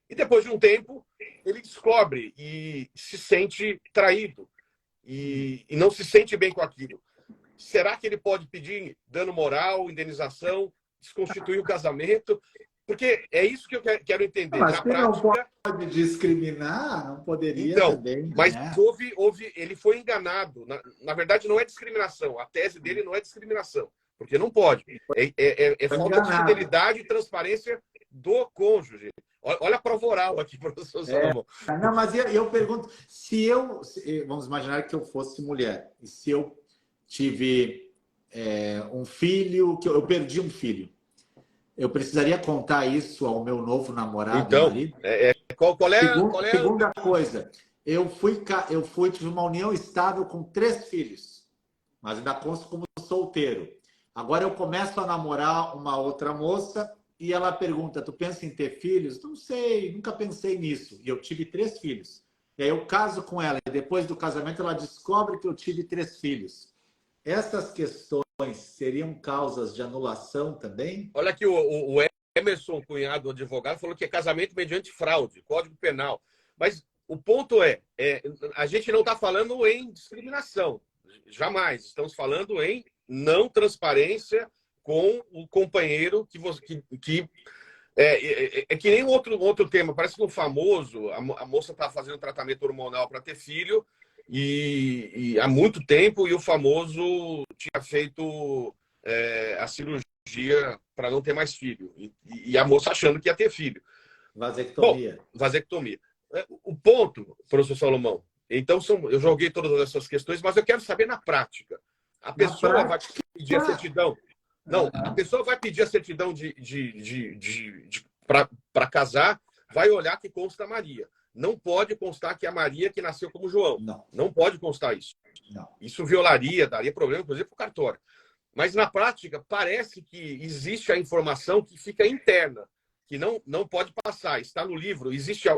E depois de um tempo, ele descobre e se sente traído e não se sente bem com aquilo. Será que ele pode pedir dano moral, indenização, desconstituir o casamento? Porque é isso que eu quero entender. Mas na se prática, não pode discriminar, não poderia então, também. mas né? ele foi enganado. Na verdade, não é discriminação. A tese dele não é discriminação, porque não pode. É falta de fidelidade e transparência do cônjuge. Olha a prova oral aqui, professor Salomão. Não, mas eu pergunto, vamos imaginar que eu fosse mulher, e se eu tive um filho, que eu perdi um filho, eu precisaria contar isso ao meu novo namorado, Então, marido? qual é Segunda coisa, eu tive uma união estável com 3 filhos, mas ainda consto como solteiro. Agora eu começo a namorar uma outra moça e ela pergunta, tu pensa em ter filhos? Não sei, nunca pensei nisso. E eu tive 3 filhos. E aí eu caso com ela e depois do casamento ela descobre que eu tive 3 filhos. Essas questões seriam causas de anulação também? Olha aqui, o Emerson, cunhado do advogado, falou que é casamento mediante fraude, Código Penal. Mas o ponto a gente não está falando em discriminação, jamais. Estamos falando em não transparência com o companheiro é que nem outro tema. Parece que um famoso, a moça está fazendo tratamento hormonal para ter filho e há muito tempo, e o famoso tinha feito a cirurgia para não ter mais filho. E a moça achando que ia ter filho. Vasectomia. Bom, vasectomia. O ponto, professor Salomão, então eu joguei todas essas questões, mas eu quero saber na prática. A pessoa vai pedir a certidão. Não, a pessoa vai pedir a certidão para casar, vai olhar que consta Maria. Não pode constar que é a Maria que nasceu como João. Não pode constar isso. Não. Isso daria problema, inclusive, para o cartório. Mas, na prática, parece que existe a informação que fica interna, que não pode passar. Está no livro. Existe.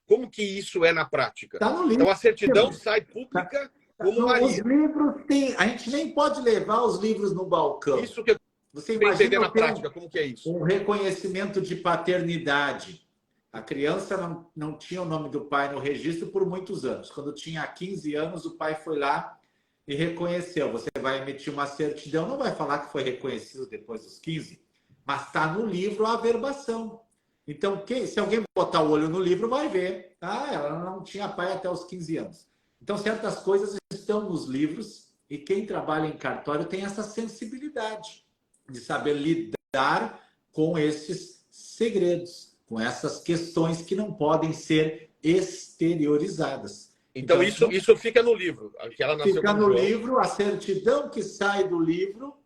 Como que isso é na prática? Está no livro. Então, a certidão sai pública como Maria. Os livros a gente nem pode levar os livros no balcão. Isso que você imagina na prática, como que é isso? Um reconhecimento de paternidade. A criança não tinha o nome do pai no registro por muitos anos. Quando tinha 15 anos, o pai foi lá e reconheceu. Você vai emitir uma certidão, não vai falar que foi reconhecido depois dos 15, mas está no livro a averbação. Então, se alguém botar o olho no livro, vai ver. Ela não tinha pai até os 15 anos. Então, certas coisas estão nos livros e quem trabalha em cartório tem essa sensibilidade de saber lidar com esses segredos, com essas questões que não podem ser exteriorizadas. Então isso fica no livro. Fica no livro, a certidão que sai do livro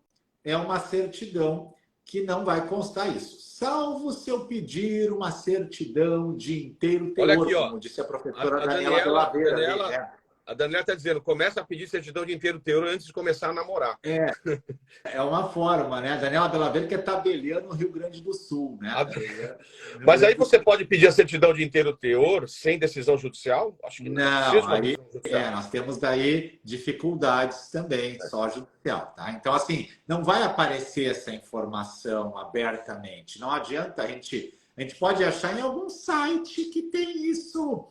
é uma certidão que não vai constar isso. Salvo se eu pedir uma certidão de inteiro teor, aqui, como disse a professora Daniela Belaveira. A Daniela está dizendo, começa a pedir certidão de inteiro teor antes de começar a namorar. É uma forma, né? A Daniela Belaveira que é tabeliã no Rio Grande do Sul, né? Mas aí você pode pedir a certidão de inteiro teor sem decisão judicial? Acho que não. Aí, nós temos daí dificuldades também, só judicial, tá? Então, assim, não vai aparecer essa informação abertamente. Não adianta a gente pode achar em algum site que tem isso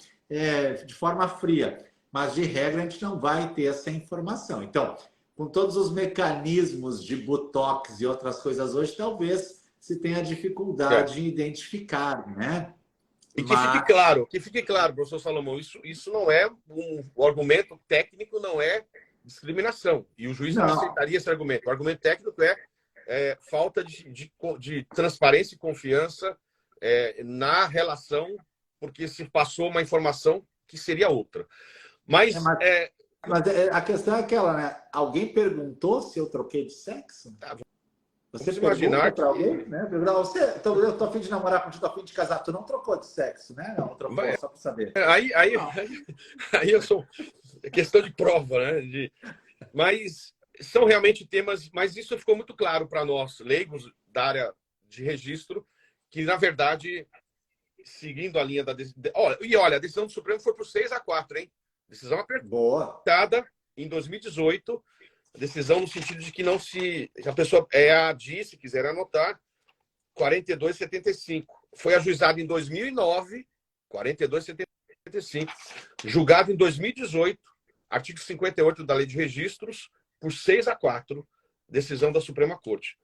de forma fria. Mas, de regra, a gente não vai ter essa informação. Então, com todos os mecanismos de Botox e outras coisas hoje, talvez se tenha dificuldade em identificar, né? E que fique claro, professor Salomão, isso não é o argumento técnico, não é discriminação. E o juiz não aceitaria esse argumento. O argumento técnico é falta de transparência e confiança na relação, porque se passou uma informação que seria outra. Mas a questão é aquela, né? Alguém perguntou se eu troquei de sexo? Você pergunta para alguém, né? Eu tô a fim de namorar contigo, tô a fim de casar. Tu não trocou de sexo, né? Não trocou, só para saber. Aí eu sou questão de prova, né? Mas são realmente temas... Mas isso ficou muito claro para nós, leigos da área de registro, que, na verdade, seguindo a linha da decisão... Olha, a decisão do Supremo foi por 6-4, hein? Decisão apertada em 2018. Decisão no sentido de que não se... A pessoa se quiser anotar, 42,75. Foi ajuizado em 2009, 42,75. Julgado em 2018, artigo 58 da Lei de Registros, por 6-4, decisão da Suprema Corte.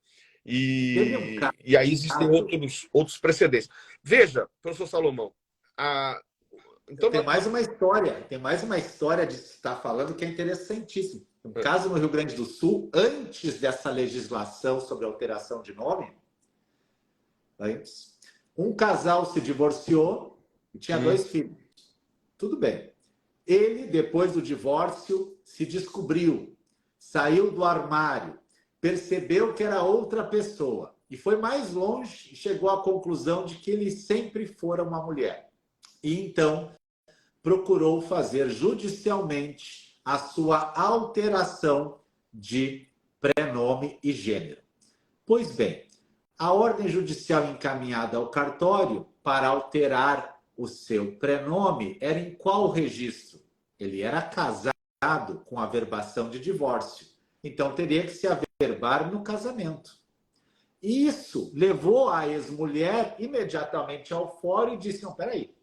E aí existem outros precedentes. Veja, professor Salomão, então, tem mais uma história de estar falando que é interessantíssimo. Um caso no Rio Grande do Sul, antes dessa legislação sobre alteração de nome, um casal se divorciou e tinha 2 filhos. Tudo bem. Ele, depois do divórcio, se descobriu, saiu do armário, percebeu que era outra pessoa e foi mais longe e chegou à conclusão de que ele sempre fora uma mulher. E então procurou fazer judicialmente a sua alteração de prenome e gênero. Pois bem, a ordem judicial encaminhada ao cartório para alterar o seu prenome era em qual registro? Ele era casado com averbação de divórcio. Então teria que se averbar no casamento. Isso levou a ex-mulher imediatamente ao fórum e disse, não, peraí,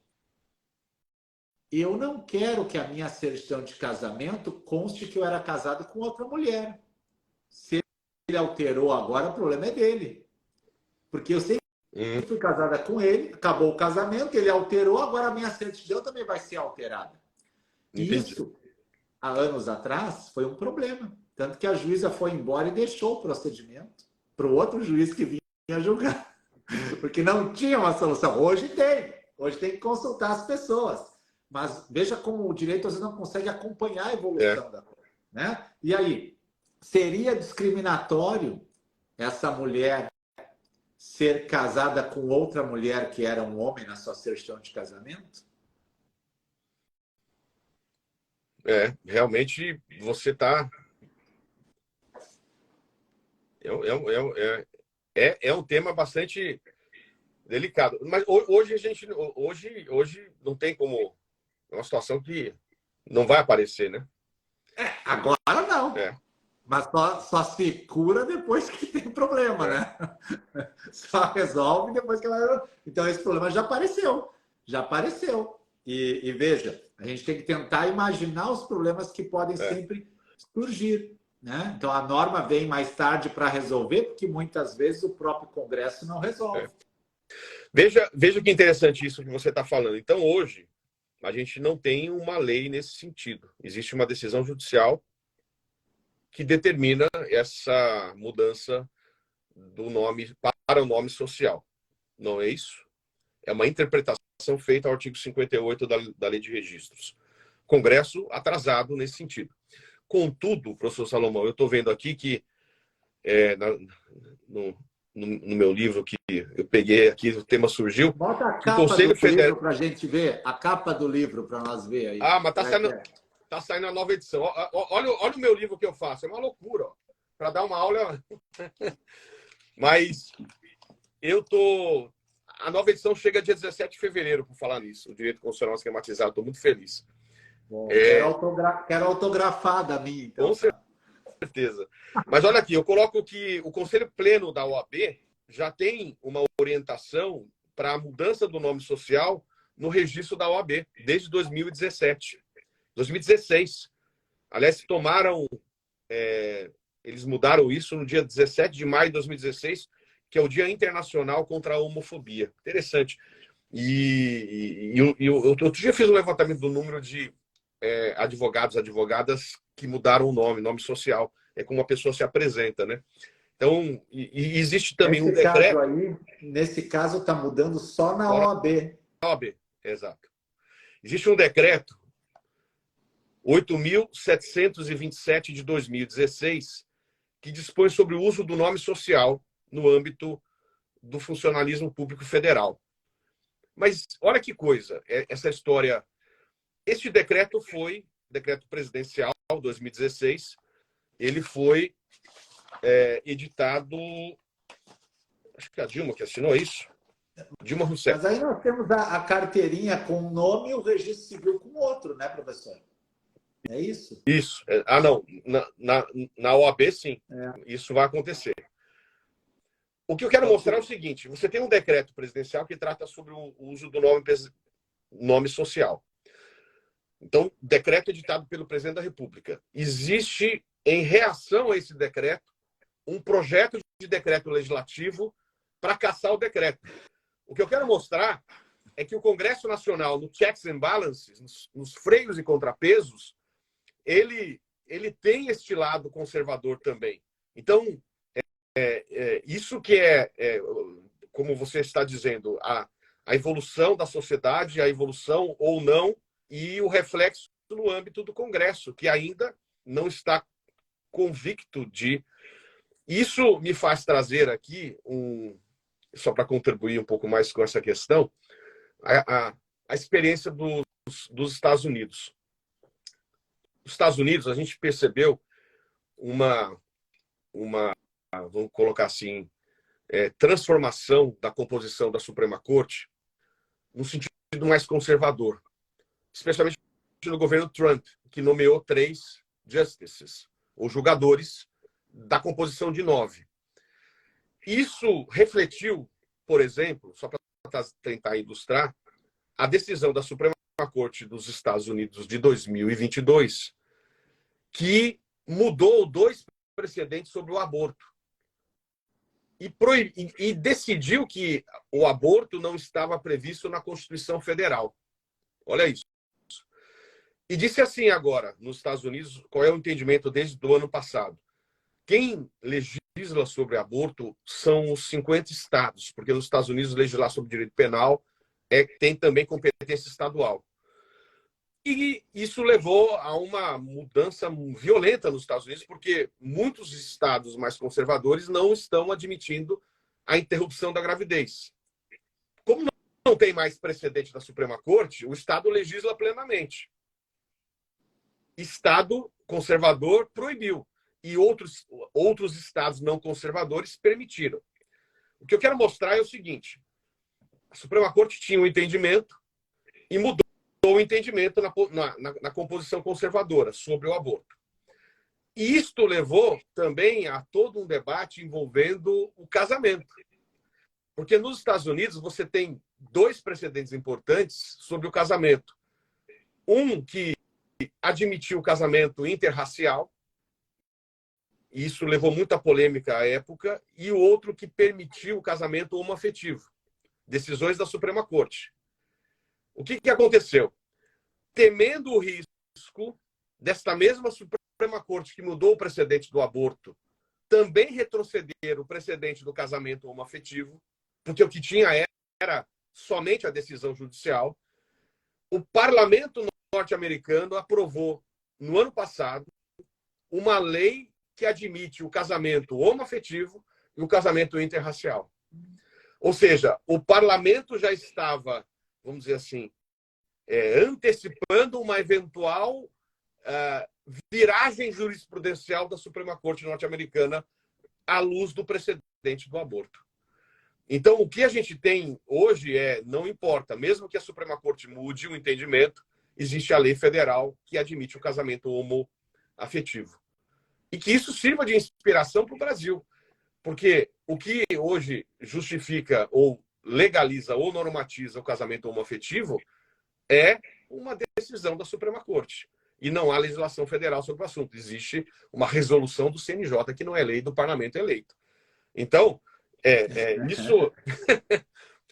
eu não quero que a minha certidão de casamento conste que eu era casado com outra mulher. Se ele alterou agora, o problema é dele. Porque eu sei que fui casada com ele, acabou o casamento, ele alterou, agora a minha certidão também vai ser alterada. E isso, há anos atrás, foi um problema. Tanto que a juíza foi embora e deixou o procedimento para o outro juiz que vinha julgar. Porque não tinha uma solução. Hoje tem. Hoje tem que consultar as pessoas. Mas veja como o direito às vezes não consegue acompanhar a evolução da coisa. Né? E aí, seria discriminatório essa mulher ser casada com outra mulher que era um homem na sua certidão de casamento? Realmente você está... É um tema bastante delicado. Mas hoje a gente hoje não tem como... É uma situação que não vai aparecer, né? Agora não. Mas só se cura depois que tem problema, né? Só resolve depois que ela... Então, esse problema já apareceu. Já apareceu. E veja, a gente tem que tentar imaginar os problemas que podem sempre surgir. Né? Então, a norma vem mais tarde para resolver, porque muitas vezes o próprio Congresso não resolve. Veja que interessante isso que você está falando. Então, hoje, a gente não tem uma lei nesse sentido. Existe uma decisão judicial que determina essa mudança do nome para o nome social. Não é isso? É uma interpretação feita ao artigo 58 da Lei de Registros. Congresso atrasado nesse sentido. Contudo, professor Salomão, eu estou vendo aqui que no meu livro que eu peguei aqui, o tema surgiu. Bota a capa do livro para a gente ver. A capa do livro para nós ver aí. Ah, mas tá saindo a nova edição. Olha o meu livro que eu faço. É uma loucura. Para dar uma aula... Mas a nova edição chega dia 17 de fevereiro, por falar nisso. O direito constitucional esquematizado. Estou muito feliz. Bom, quero autografada a minha, então. Com certeza. Mas olha aqui, eu coloco que o Conselho Pleno da OAB já tem uma orientação para a mudança do nome social no registro da OAB, desde 2017. 2016. Aliás, eles mudaram isso no dia 17 de maio de 2016, que é o Dia Internacional contra a Homofobia. Interessante. Outro dia eu fiz um levantamento do número de advogadas que mudaram o nome social. É como a pessoa se apresenta, né? Então, existe também um decreto... Nesse caso, está mudando só na OAB. OAB, exato. Existe um decreto 8.727 de 2016, que dispõe sobre o uso do nome social no âmbito do funcionalismo público federal. Mas olha que coisa, essa história... Este decreto foi decreto presidencial 2016, ele foi editado, acho que a Dilma que assinou isso, Dilma Rousseff. Mas aí nós temos a carteirinha com um nome e o registro civil com outro, né, professor? É isso? Isso. Não. Na OAB, sim. Isso vai acontecer. O que eu quero mostrar é o seguinte. Você tem um decreto presidencial que trata sobre o uso do nome social. Então, decreto editado pelo presidente da República. Existe, em reação a esse decreto, um projeto de decreto legislativo para cassar o decreto. O que eu quero mostrar é que o Congresso Nacional, no checks and balances, nos freios e contrapesos, ele tem este lado conservador também. Então, isso que como você está dizendo, a evolução da sociedade, a evolução ou não, e o reflexo no âmbito do Congresso, que ainda não está convicto de... Isso me faz trazer aqui, só para contribuir um pouco mais com essa questão, a experiência dos Estados Unidos. Nos Estados Unidos, a gente percebeu vamos colocar assim, transformação da composição da Suprema Corte no sentido mais conservador, especialmente no governo Trump, que nomeou 3 justices, ou julgadores, da composição de 9. Isso refletiu, por exemplo, só para tentar ilustrar, a decisão da Suprema Suprema Corte dos Estados Unidos de 2022, que mudou 2 precedentes sobre o aborto e decidiu que o aborto não estava previsto na Constituição Federal. Olha isso. E disse assim agora, nos Estados Unidos, qual é o entendimento desde o ano passado. Quem legisla sobre aborto são os 50 estados, porque nos Estados Unidos legislar sobre direito penal tem também competência estadual. E isso levou a uma mudança violenta nos Estados Unidos, porque muitos estados mais conservadores não estão admitindo a interrupção da gravidez. Como não tem mais precedente da Suprema Corte, o estado legisla plenamente. Estado conservador proibiu e outros estados não conservadores permitiram. O que eu quero mostrar é o seguinte: a Suprema Corte tinha um entendimento e mudou o entendimento na composição conservadora sobre o aborto. E isto levou também a todo um debate envolvendo o casamento. Porque nos Estados Unidos você tem 2 precedentes importantes sobre o casamento. Um que admitiu o casamento interracial, e isso levou muita polêmica à época, e o outro que permitiu o casamento homoafetivo. Decisões da Suprema Corte. O que aconteceu? Temendo o risco desta mesma Suprema Corte que mudou o precedente do aborto, também retroceder o precedente do casamento homoafetivo, porque o que tinha era somente a decisão judicial, o parlamento norte-americano aprovou, no ano passado, uma lei que admite o casamento homoafetivo e o casamento interracial. Ou seja, o parlamento já estava, vamos dizer assim, antecipando uma eventual viragem jurisprudencial da Suprema Corte norte-americana à luz do precedente do aborto. Então, o que a gente tem hoje não importa, mesmo que a Suprema Corte mude o entendimento, existe a lei federal que admite o casamento homoafetivo. E que isso sirva de inspiração para o Brasil. Porque o que hoje justifica ou legaliza ou normatiza o casamento homoafetivo é uma decisão da Suprema Corte. E não há legislação federal sobre o assunto. Existe uma resolução do CNJ, que não é lei do parlamento eleito. Então,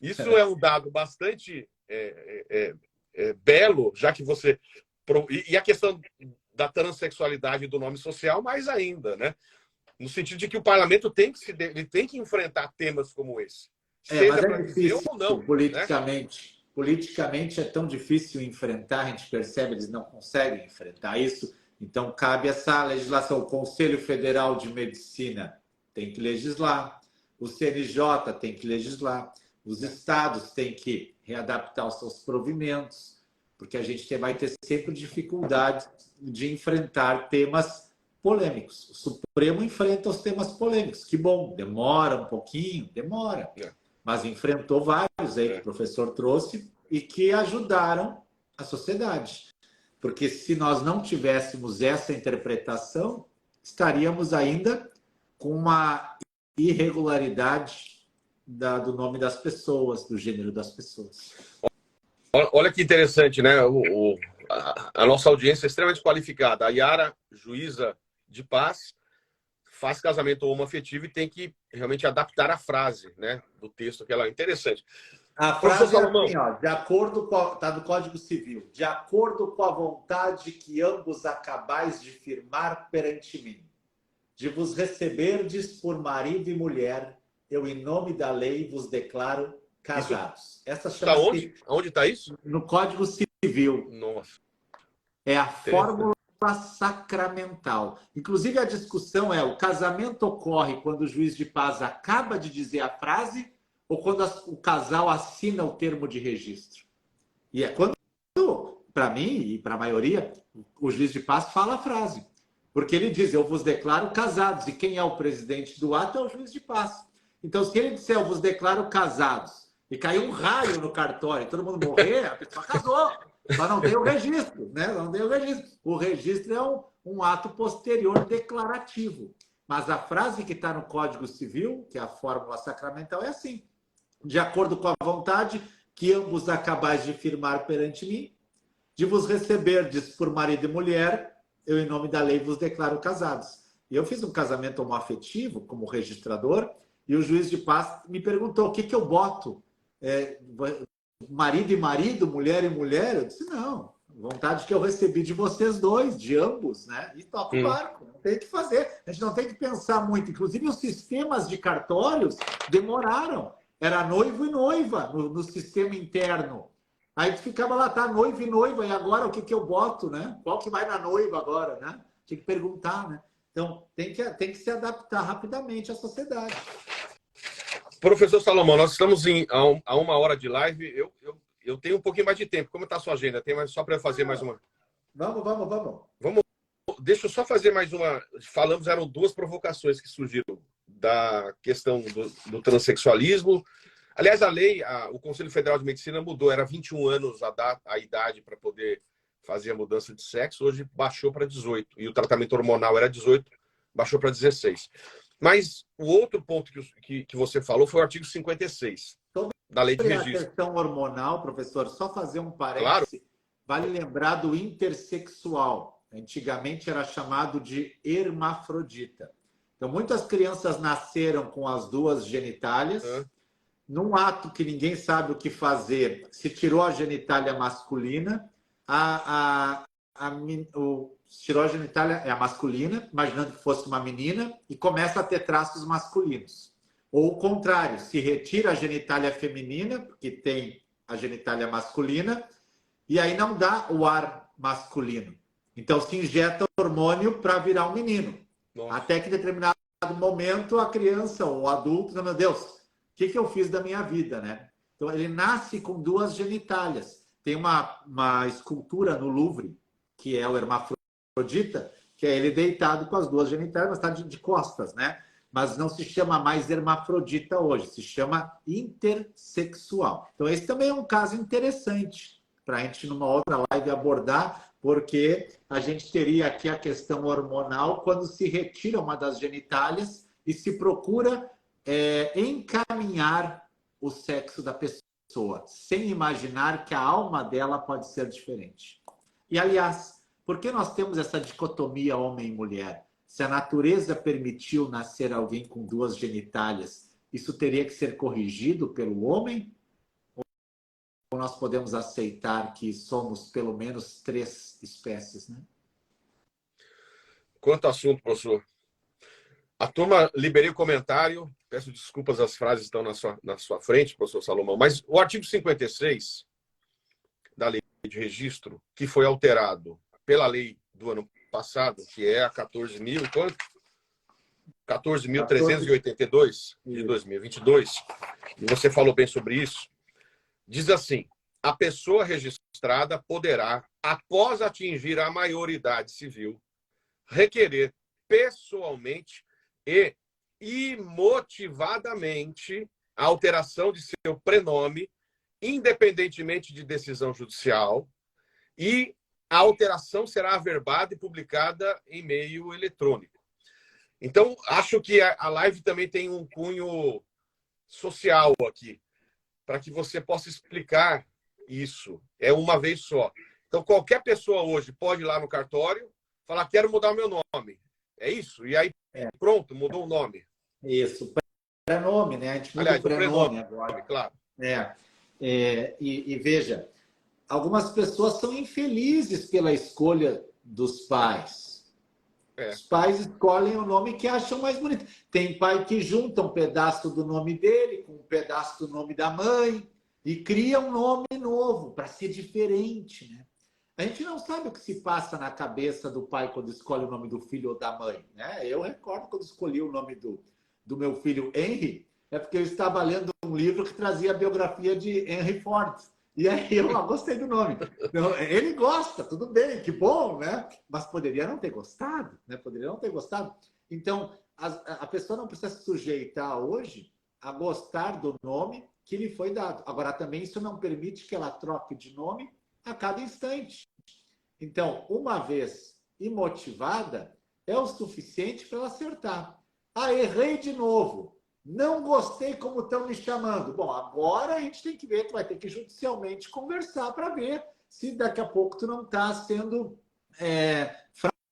isso é um dado bastante belo, já que você... E a questão da transexualidade do nome social, mais ainda, né? No sentido de que o parlamento tem que enfrentar temas como esse. Seja mas é difícil ou não, politicamente. Né? Politicamente é tão difícil enfrentar, a gente percebe, eles não conseguem enfrentar isso. Então, cabe essa legislação. O Conselho Federal de Medicina tem que legislar, o CNJ tem que legislar, os estados têm que readaptar os seus provimentos, porque a gente vai ter sempre dificuldade de enfrentar temas polêmicos. O Supremo enfrenta os temas polêmicos. Que bom, demora um pouquinho, demora. Mas enfrentou vários aí que o professor trouxe e que ajudaram a sociedade. Porque se nós não tivéssemos essa interpretação, estaríamos ainda com uma irregularidade do nome das pessoas, do gênero das pessoas. Olha que interessante, né? A nossa audiência é extremamente qualificada. A Yara, juíza de paz, faz casamento homoafetivo e tem que realmente adaptar a frase, né, do texto, que ela é interessante. A frase é assim, ó, de acordo com tá do Código Civil, de acordo com a vontade que ambos acabais de firmar perante mim, de vos receberdes por marido e mulher, eu em nome da lei vos declaro casados. Essa está onde? Onde está isso? No Código Civil. Nossa. É a fórmula sacramental. Inclusive, a discussão é: o casamento ocorre quando o juiz de paz acaba de dizer a frase ou quando o casal assina o termo de registro? E é quando, para mim e para a maioria, o juiz de paz fala a frase. Porque ele diz: eu vos declaro casados. E quem é o presidente do ato é o juiz de paz. Então, se ele disser: eu vos declaro casados, e cair um raio no cartório e todo mundo morrer, a pessoa casou. Mas não tem o registro, né? Não tem o registro. O registro é um ato posterior declarativo. Mas a frase que está no Código Civil, que é a fórmula sacramental, é assim: de acordo com a vontade que ambos acabais de firmar perante mim, de vos receberdes por marido e mulher, eu, em nome da lei, vos declaro casados. E eu fiz um casamento homoafetivo como registrador, e o juiz de paz me perguntou o que, que eu boto. Marido e marido, mulher e mulher? Eu disse, não. Vontade que eu recebi de vocês dois, de ambos, né? E toca o barco. Não tem o que fazer. A gente não tem que pensar muito. Inclusive, os sistemas de cartórios demoraram. Era noivo e noiva no sistema interno. Aí a gente ficava lá, tá, noivo e noiva, e agora o que, que eu boto, né? Qual que vai na noiva agora, né? Tinha que perguntar, né? Então, tem que se adaptar rapidamente à sociedade. Professor Salomão, nós estamos a 1 hora de live. Eu tenho um pouquinho mais de tempo. Como está a sua agenda? Tem mais, só para eu fazer mais uma? Vamos. Deixa eu só fazer mais uma. Falamos, eram 2 provocações que surgiram da questão do transexualismo. Aliás, a lei, o Conselho Federal de Medicina mudou. Era 21 anos a idade para poder fazer a mudança de sexo. Hoje baixou para 18. E o tratamento hormonal era 18, baixou para 16. Mas o outro ponto que você falou foi o artigo 56 da lei de registro. A questão hormonal, professor, só fazer um parêntese. Claro. Vale lembrar do intersexual. Antigamente era chamado de hermafrodita. Então, muitas crianças nasceram com as 2 genitálias. Num ato que ninguém sabe o que fazer, se tirou a genitália masculina, tirou a genitália masculina, imaginando que fosse uma menina, e começa a ter traços masculinos. Ou o contrário, se retira a genitália feminina, porque tem a genitália masculina, e aí não dá o ar masculino. Então se injeta hormônio para virar um menino. Nossa. Até que em determinado momento a criança ou o adulto, meu Deus, o que eu fiz da minha vida, né? Então ele nasce com 2 genitálias. Tem uma escultura no Louvre, que é o hermafrodita, que é ele deitado com as 2 genitálias, mas está de costas, né? Mas não se chama mais hermafrodita hoje, se chama intersexual. Então, esse também é um caso interessante para a gente, numa outra live, abordar, porque a gente teria aqui a questão hormonal quando se retira uma das genitálias e se procura encaminhar o sexo da pessoa, sem imaginar que a alma dela pode ser diferente. E, aliás, por que nós temos essa dicotomia homem e mulher? Se a natureza permitiu nascer alguém com 2 genitálias, isso teria que ser corrigido pelo homem? Ou nós podemos aceitar que somos pelo menos 3 espécies, né? Quanto assunto, professor. A turma, liberei o comentário. Peço desculpas, as frases estão na sua frente, professor Salomão. Mas o artigo 56 da lei de registro, que foi alterado pela lei do ano passado, que é a 14.382 de 2022, e você falou bem sobre isso, diz assim: a pessoa registrada poderá, após atingir a maioridade civil, requerer pessoalmente e imotivadamente a alteração de seu prenome, independentemente de decisão judicial, e a alteração será averbada e publicada em meio eletrônico. Então, acho que a live também tem um cunho social aqui, para que você possa explicar isso. É uma vez só. Então, qualquer pessoa hoje pode ir lá no cartório, falar, quero mudar o meu nome. É isso? E aí, pronto, mudou o nome. Isso. Prenome, né? A gente muda o prenome agora. Claro. E veja, algumas pessoas são infelizes pela escolha dos pais. Os pais escolhem o nome que acham mais bonito. Tem pai que junta um pedaço do nome dele com um pedaço do nome da mãe e cria um nome novo para ser diferente, né? A gente não sabe o que se passa na cabeça do pai quando escolhe o nome do filho ou da mãe, né? Eu recordo quando escolhi o nome do meu filho Henry, é porque eu estava lendo um livro que trazia a biografia de Henry Ford. E aí eu gostei do nome. Ele gosta, tudo bem, que bom, né? Mas poderia não ter gostado, né? Poderia não ter gostado. Então, a pessoa não precisa se sujeitar hoje a gostar do nome que lhe foi dado. Agora, também isso não permite que ela troque de nome a cada instante. Então, uma vez imotivada, é o suficiente para ela acertar. Errei de novo. Não gostei como estão me chamando. Bom, agora a gente tem que ver, vai ter que judicialmente conversar para ver se daqui a pouco tu não está sendo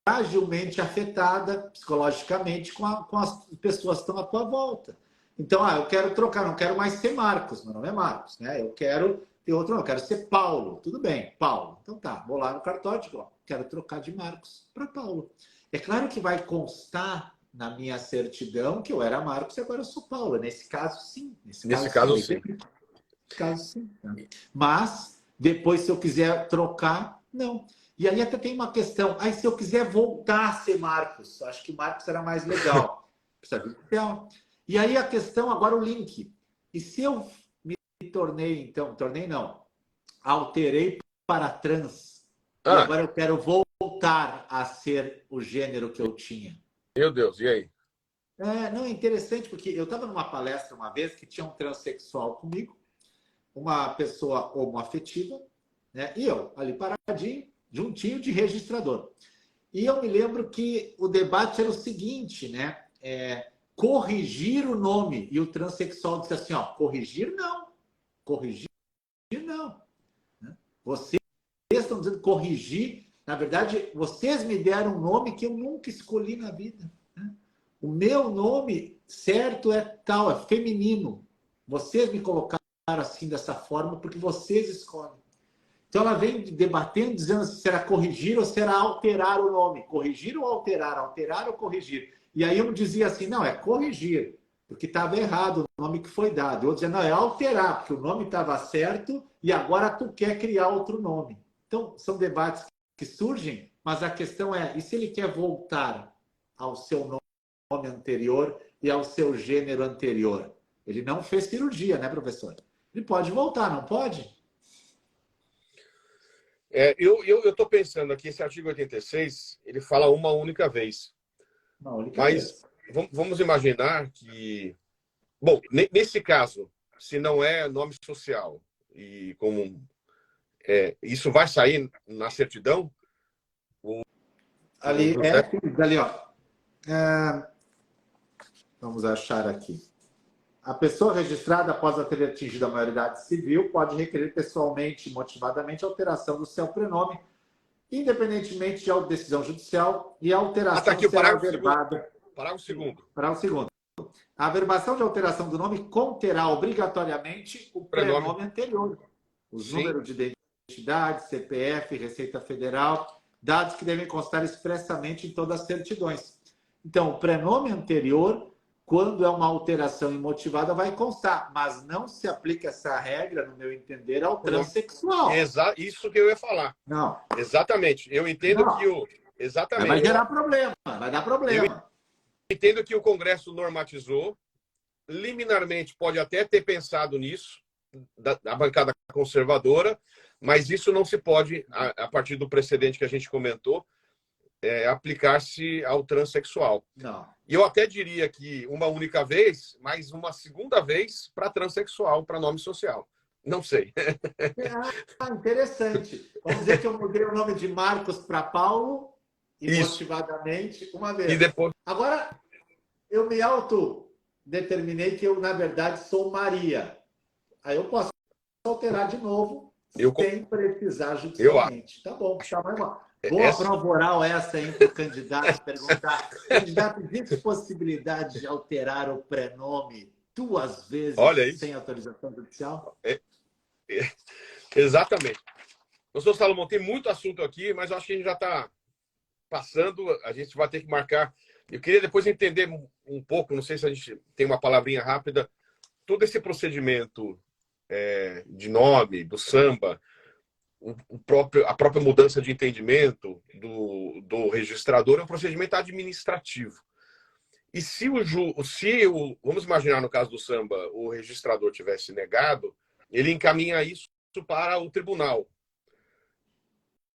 fragilmente afetada psicologicamente com as pessoas que estão à tua volta. Então, eu quero trocar, não quero mais ser Marcos, meu nome é Marcos, né? Eu quero ter outro nome, eu quero ser Paulo. Tudo bem, Paulo. Então tá, vou lá no cartório e digo, quero trocar de Marcos para Paulo. É claro que vai constar na minha certidão que eu era Marcos e agora eu sou Paulo. Nesse caso, sim. Nesse caso, sim. Nesse caso, sim. Mas, depois, se eu quiser trocar, não. E aí até tem uma questão. Aí, se eu quiser voltar a ser Marcos, acho que Marcos era mais legal. E aí a questão, agora o link. E se eu me tornei, então, alterei para trans, e agora eu quero voltar a ser o gênero que eu tinha. Meu Deus, e aí? Não, é interessante, porque eu estava numa palestra uma vez que tinha um transexual comigo, uma pessoa homoafetiva, né? E eu, ali paradinho, juntinho de registrador. E eu me lembro que o debate era o seguinte, né? Corrigir o nome. E o transexual disse assim, corrigir não. Corrigir não. Vocês estão dizendo corrigir. Na verdade, vocês me deram um nome que eu nunca escolhi na vida. Né? O meu nome certo é tal, é feminino. Vocês me colocaram assim, dessa forma, porque vocês escolhem. Então, ela vem debatendo, dizendo se será corrigir ou será alterar o nome. Corrigir ou alterar? Alterar ou corrigir? E aí eu dizia assim, não, é corrigir, porque estava errado o nome que foi dado. Eu dizia, não, é alterar, porque o nome estava certo e agora tu quer criar outro nome. Então, são debates que surgem, mas a questão é, e se ele quer voltar ao seu nome anterior e ao seu gênero anterior? Ele não fez cirurgia, né, professor? Ele pode voltar, não pode? Eu estou pensando aqui, esse artigo 86, ele fala uma única vez. Uma única vez. Vamos imaginar que... Bom, nesse caso, se não é nome social, e como isso vai sair na certidão? Ali, ó. Vamos achar aqui. A pessoa registrada, após ter atingido a maioridade civil, pode requerer pessoalmente e motivadamente a alteração do seu prenome, independentemente de decisão judicial, e a alteração tá aqui, será averbada. Parágrafo segundo. Parágrafo segundo. A averbação de alteração do nome conterá obrigatoriamente o prenome anterior. Os números de identidade, CPF, Receita Federal, dados que devem constar expressamente em todas as certidões. Então, o prenome anterior, quando é uma alteração imotivada, vai constar, mas não se aplica essa regra, no meu entender, ao transexual. Isso que eu ia falar. Não. Exatamente. Eu entendo que exatamente. Vai gerar problema, vai dar problema. Eu entendo que o Congresso normatizou, liminarmente pode até ter pensado nisso, da bancada conservadora, mas isso não se pode, a partir do precedente que a gente comentou, aplicar-se ao transexual. Não. E eu até diria que uma única vez, mas uma segunda vez para transexual, para nome social. Não sei. Interessante. Vamos dizer que eu mudei o nome de Marcos para Paulo, motivadamente, uma vez. E depois... Agora, eu me autodeterminei que eu, na verdade, sou Maria. Aí eu posso alterar de novo, sem precisar judicialmente. Tá bom, tá bom. Boa prova oral essa, hein, para o candidato perguntar. Candidato, existe possibilidade de alterar o prenome 2 vezes sem autorização judicial? Exatamente. Professor Salomão, tem muito assunto aqui, mas eu acho que a gente já está passando, a gente vai ter que marcar. Eu queria depois entender um pouco, não sei se a gente tem uma palavrinha rápida, todo esse procedimento de nome, do samba, a própria mudança de entendimento do registrador é um procedimento administrativo. E vamos imaginar no caso do samba, o registrador tivesse negado, ele encaminha isso para o tribunal.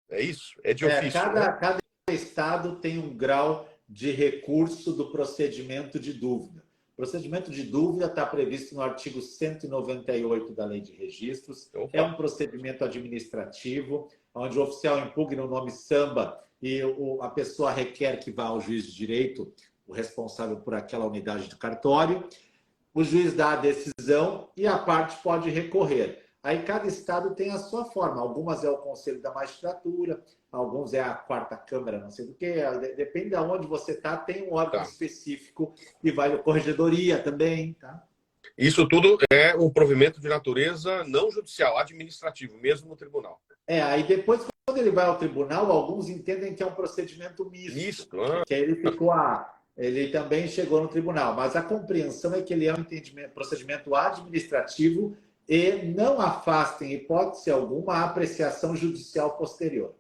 É isso? É de ofício. Cada estado tem um grau de recurso do procedimento de dúvida. O procedimento de dúvida está previsto no artigo 198 da Lei de Registros. É um procedimento administrativo, onde o oficial impugna o nome samba e a pessoa requer que vá ao juiz de direito, o responsável por aquela unidade do cartório. O juiz dá a decisão e a parte pode recorrer. Aí cada estado tem a sua forma. Algumas é o Conselho da Magistratura, alguns é a quarta Câmara, não sei do que. Depende de onde você está, tem um órgão Tá. específico e vai a corregedoria também, tá? Isso tudo é um provimento de natureza não judicial, administrativo, mesmo no tribunal. Aí depois, quando ele vai ao tribunal, alguns entendem que é um procedimento misto. Misto. Que aí ele também chegou no tribunal. Mas a compreensão é que ele é um procedimento administrativo e não afasta, em hipótese alguma, a apreciação judicial posterior.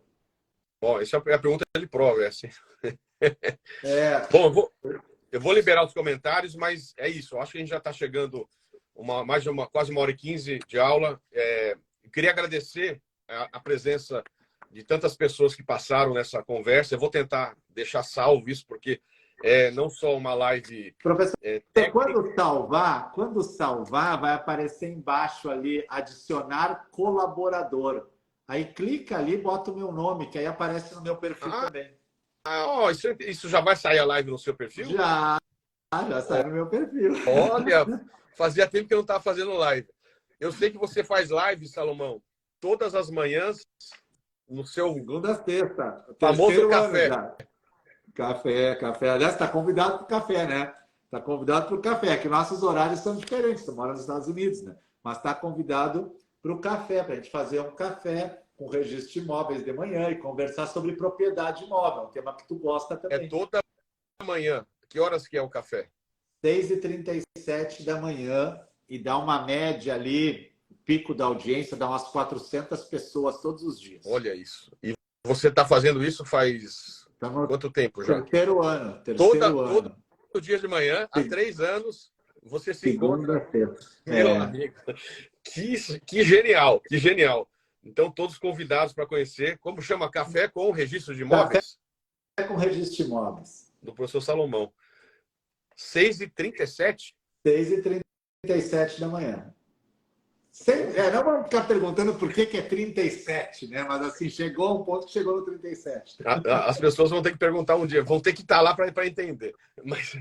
Bom, essa é a pergunta de prova, é assim. É. Bom, eu vou liberar os comentários, mas é isso. Eu acho que a gente já está chegando quase 1h15 de aula. Eu queria agradecer a presença de tantas pessoas que passaram nessa conversa. Eu vou tentar deixar salvo isso, porque é não só uma live... Professor, quando salvar, vai aparecer embaixo ali, adicionar colaborador. Aí clica ali, bota o meu nome, que aí aparece no meu perfil também. Isso já vai sair a live no seu perfil? Já sai no meu perfil. Olha, fazia tempo que eu não estava fazendo live. Eu sei que você faz live, Salomão, todas as manhãs no seu... Segunda a sexta. Famoso café. Café. Aliás, está convidado para o café, né? Está convidado para o café, que nossos horários são diferentes. Tu mora nos Estados Unidos, né? Mas está convidado para o café, para a gente fazer um café com registro de imóveis de manhã e conversar sobre propriedade imóvel, um tema que tu gosta também. É toda manhã. Que horas que é o café? 6h37 da manhã e dá uma média ali, pico da audiência, dá umas 400 pessoas todos os dias. Olha isso. E você está fazendo isso faz quanto tempo já? Terceiro ano. Todo dia de manhã, há 3 anos, você se encontra. Meu amigo. Que genial, que genial. Então, todos convidados para conhecer. Como chama? Café com registro de imóveis? Café com registro de imóveis. Do professor Salomão. 6h37? 6h37 da manhã. Não vamos ficar perguntando por que é 37, né? Mas assim, chegou a um ponto que chegou no 37. As pessoas vão ter que perguntar um dia, vão ter que estar lá para entender. Mas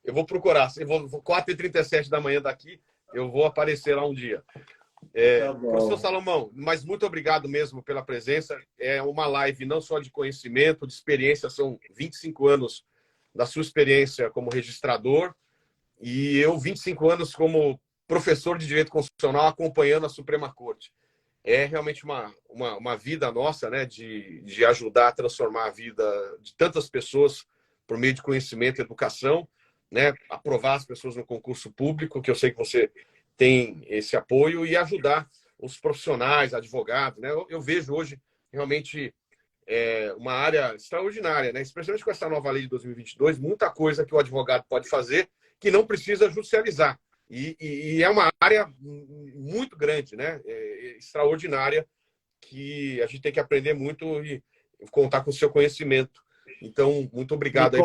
eu vou procurar. 4h37 da manhã daqui, eu vou aparecer lá um dia. Tá bom. Professor Salomão, mas muito obrigado mesmo pela presença. É uma live não só de conhecimento, de experiência, são 25 anos da sua experiência como registrador e eu 25 anos como professor de Direito Constitucional acompanhando a Suprema Corte. É realmente uma vida nossa, né, de ajudar a transformar a vida de tantas pessoas por meio de conhecimento e educação, né, aprovar as pessoas no concurso público, que eu sei que você tem esse apoio, e ajudar os profissionais, advogados. Né? Eu vejo hoje realmente uma área extraordinária, né? Especialmente com essa nova lei de 2022, muita coisa que o advogado pode fazer que não precisa judicializar. E é uma área muito grande, né? Extraordinária, que a gente tem que aprender muito e contar com o seu conhecimento. Então, muito obrigado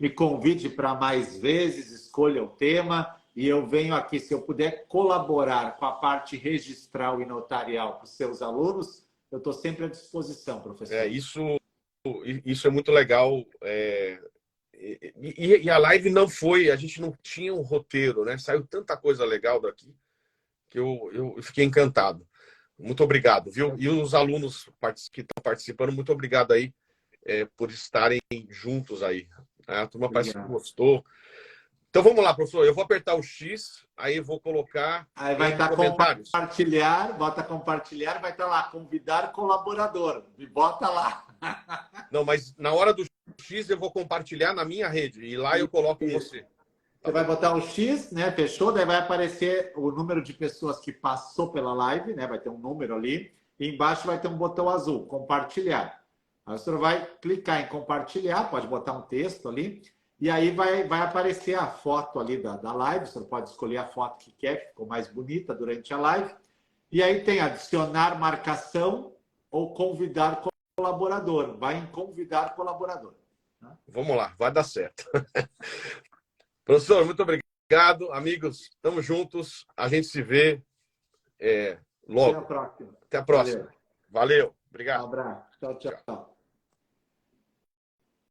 Me convide para mais vezes, escolha o tema e eu venho aqui, se eu puder colaborar com a parte registral e notarial para os seus alunos, eu estou sempre à disposição, professor. Isso é muito legal. E a live não foi, a gente não tinha um roteiro, né? Saiu tanta coisa legal daqui que eu fiquei encantado. Muito obrigado, viu? E os alunos que estão participando, muito obrigado aí por estarem juntos aí. A turma parece que gostou. Então vamos lá, professor. Eu vou apertar o X, aí eu vou colocar aí vai estar comentários. Bota compartilhar, vai estar lá, convidar colaborador. Me bota lá. Não, mas na hora do X eu vou compartilhar na minha rede e lá eu coloco você. Você vai botar o X, né? Fechou, daí vai aparecer o número de pessoas que passou pela live, né? Vai ter um número ali. E embaixo vai ter um botão azul, compartilhar. Aí o senhor vai clicar em compartilhar, pode botar um texto ali. E aí vai aparecer a foto ali da live. O senhor pode escolher a foto que quer, que ficou mais bonita durante a live. E aí tem adicionar marcação ou convidar colaborador. Vai em convidar colaborador. Vamos lá, vai dar certo. Professor, muito obrigado. Amigos, estamos juntos. A gente se vê logo. Até a próxima. Até a próxima. Valeu. Obrigado. Um abraço. Tchau.